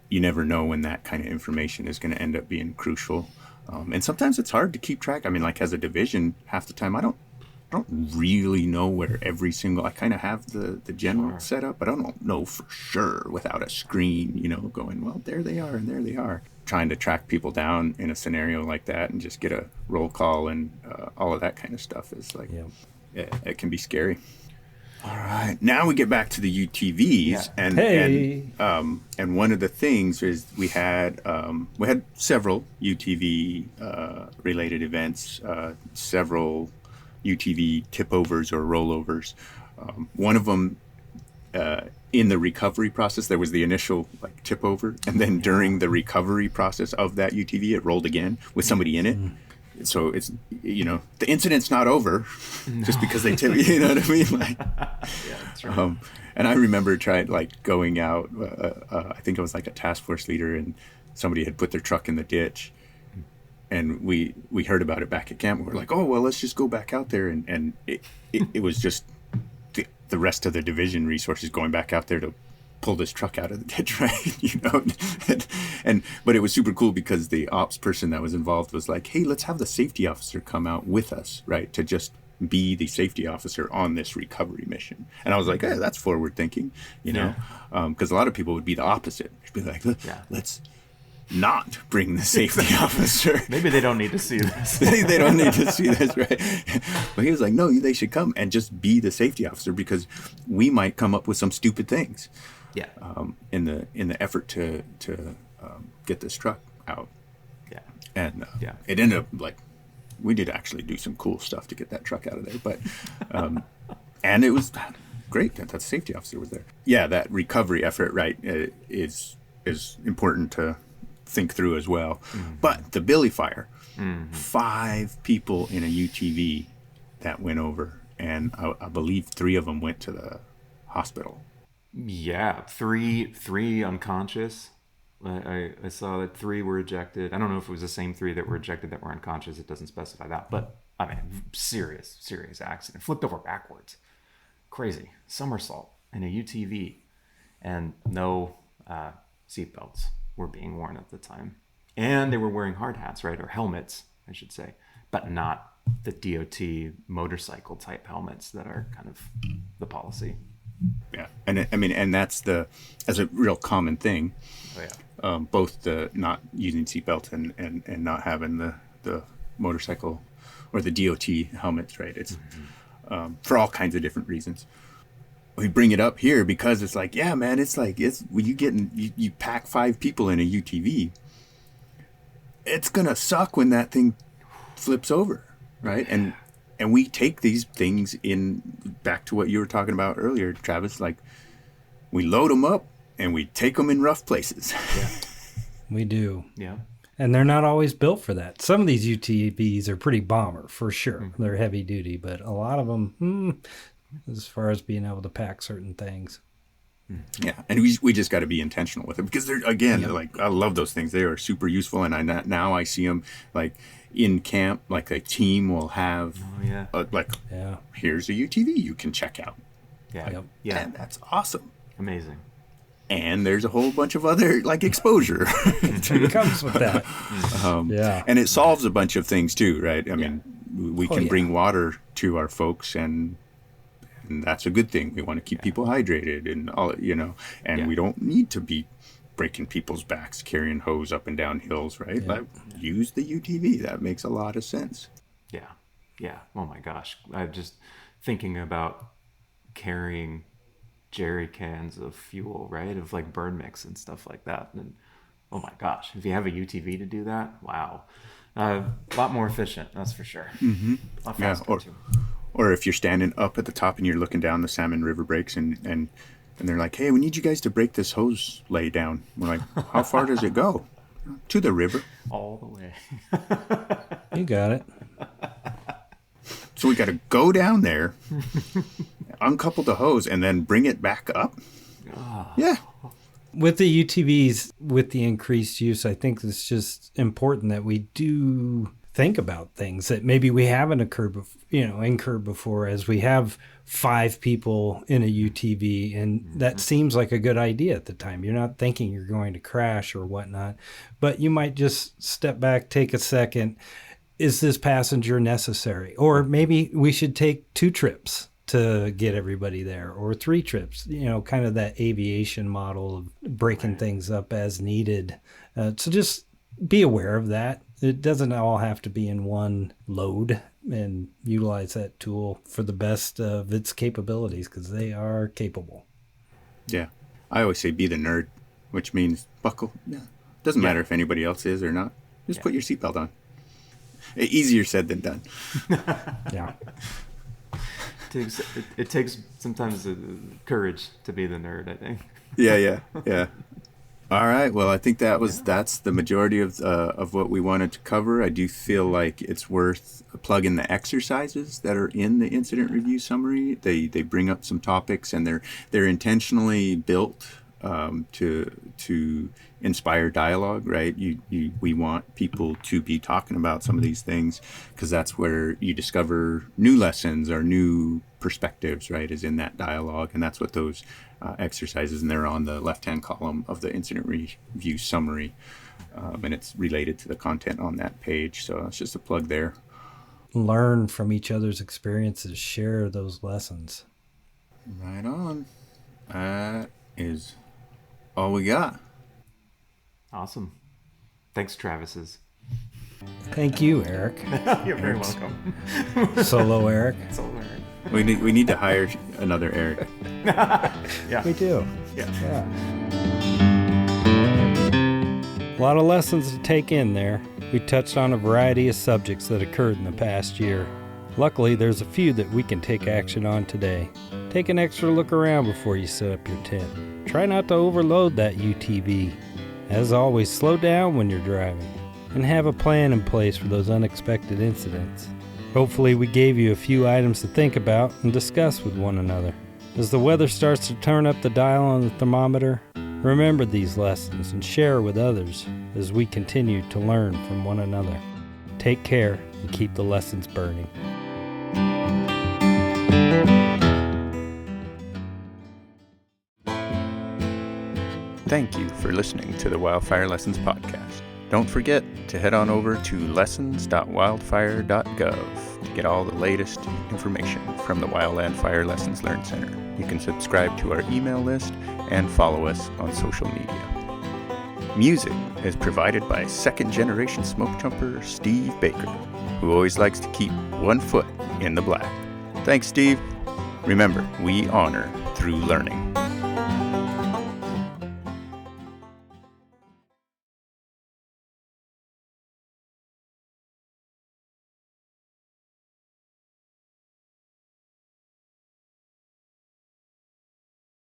You never know when that kind of information is going to end up being crucial. And sometimes it's hard to keep track. I mean, like as a division, half the time I don't really know where I kind of have the general set up, but I don't know for sure without a screen, going, well, there they are and there they are. Trying to track people down in a scenario like that and just get a roll call and all of that kind of stuff is like, it can be scary. All right, now we get back to the UTVs, and one of the things is we had several UTV related events, several UTV tip overs or rollovers. One of them in the recovery process, there was the initial tip over, and then during the recovery process of that UTV, it rolled again with somebody in it. So it's, the incident's not over just because they tip, you know what I mean? That's right. And I remember going out, I think I was a task force leader, and somebody had put their truck in the ditch, and we heard about it back at camp. We're like, oh, well, let's just go back out there. And it was just the rest of the division resources going back out there to pull this truck out of the ditch, right? But it was super cool because the ops person that was involved was like, hey, let's have the safety officer come out with us, right? To just be the safety officer on this recovery mission. And I was like, hey, that's forward thinking, because a lot of people would be the opposite. They'd be like, let's not bring the safety officer. Maybe they don't need to see this. They don't need to see this, right? But he was like, no, they should come and just be the safety officer, because we might come up with some stupid things. Yeah. In the effort to get this truck out. Yeah. And it ended up we did actually do some cool stuff to get that truck out of there, but and it was great that the safety officer was there. Yeah, that recovery effort, right, is important to think through as well. Mm-hmm. But the Billy fire, 5 people in a UTV that went over, and I believe 3 of them went to the hospital. Yeah, three unconscious. I saw that 3 were ejected. I don't know if it was the same 3 that were ejected that were unconscious. It doesn't specify that, but I mean, serious accident. Flipped over backwards. Crazy. Somersault in a UTV, and no seatbelts were being worn at the time. And they were wearing hard hats, right? Or helmets, I should say, but not the DOT motorcycle type helmets that are kind of the policy. Yeah. And and that's as a real common thing. Oh, yeah. Both the not using seatbelt and not having the motorcycle or the DOT helmets, right? It's for all kinds of different reasons. We bring it up here because it's like, yeah, man, it's when you pack 5 people in a UTV, it's gonna suck when that thing flips over, right? And we take these things back to what you were talking about earlier, Travis. We load them up and we take them in rough places. Yeah, we do. Yeah. And they're not always built for that. Some of these UTVs are pretty bomber, for sure. Mm-hmm. They're heavy duty, but a lot of them, as far as being able to pack certain things. Yeah, and we just got to be intentional with it, because they're, again, I love those things. They are super useful, and now I see them in camp. A team will have here's a UTV you can check out. Yeah, and that's awesome, amazing. And there's a whole bunch of other exposure that comes with that. And it solves a bunch of things too, right? I mean, we can bring water to our folks, and that's a good thing. We want to keep people hydrated and all, and we don't need to be breaking people's backs, carrying hose up and down hills, right? But use the UTV. That makes a lot of sense. Yeah. Yeah. Oh my gosh. I'm just thinking about carrying jerry cans of fuel, right? Of like burn mix and stuff like that. And oh my gosh, if you have a UTV to do that, wow. A lot more efficient, that's for sure. Mm-hmm. A lot faster too. Or if you're standing up at the top and you're looking down the Salmon River breaks and they're like, hey, we need you guys to break this hose lay down. We're like, how far does it go? To the river. All the way. You got it. So we got to go down there, uncouple the hose, and then bring it back up. Oh. Yeah. With the UTVs, with the increased use, I think it's just important that we do think about things that maybe we haven't incurred before, as we have 5 people in a UTV, and that seems like a good idea at the time. You're not thinking you're going to crash or whatnot, but you might just step back, take a second. Is this passenger necessary? Or maybe we should take 2 trips to get everybody there, or 3 trips, kind of that aviation model of breaking things up as needed. So just be aware of that. It doesn't all have to be in one load, and utilize that tool for the best of its capabilities, because they are capable. Yeah. I always say be the nerd, which means buckle. Yeah. Doesn't matter if anybody else is or not. Just put your seatbelt on. Easier said than done. Yeah. It takes sometimes courage to be the nerd, I think. Yeah. All right. Well, I think that's the majority of what we wanted to cover. I do feel like it's worth plugging the exercises that are in the incident review summary. They bring up some topics, and they're intentionally built to inspire dialogue, right? We want people to be talking about some of these things, because that's where you discover new lessons or new perspectives, right, is in that dialogue. And that's what those exercises, and they're on the left-hand column of the incident review summary, and it's related to the content on that page. So it's just a plug there. Learn from each other's experiences, share those lessons. Right on. That is all we got. Awesome. Thanks, Travis's. Thank you, Eric. You're very welcome. Solo Eric. Solo Eric. We need to hire another Eric. Yeah. We do. Yeah. A lot of lessons to take in there. We touched on a variety of subjects that occurred in the past year. Luckily, there's a few that we can take action on today. Take an extra look around before you set up your tent. Try not to overload that UTV. As always, slow down when you're driving, and have a plan in place for those unexpected incidents. Hopefully we gave you a few items to think about and discuss with one another. As the weather starts to turn up the dial on the thermometer, remember these lessons and share with others as we continue to learn from one another. Take care and keep the lessons burning. Thank you for listening to the Wildfire Lessons podcast. Don't forget to head on over to lessons.wildfire.gov to get all the latest information from the Wildland Fire Lessons Learned Center. You can subscribe to our email list and follow us on social media. Music is provided by second-generation smoke jumper Steve Baker, who always likes to keep one foot in the black. Thanks, Steve. Remember, we honor through learning.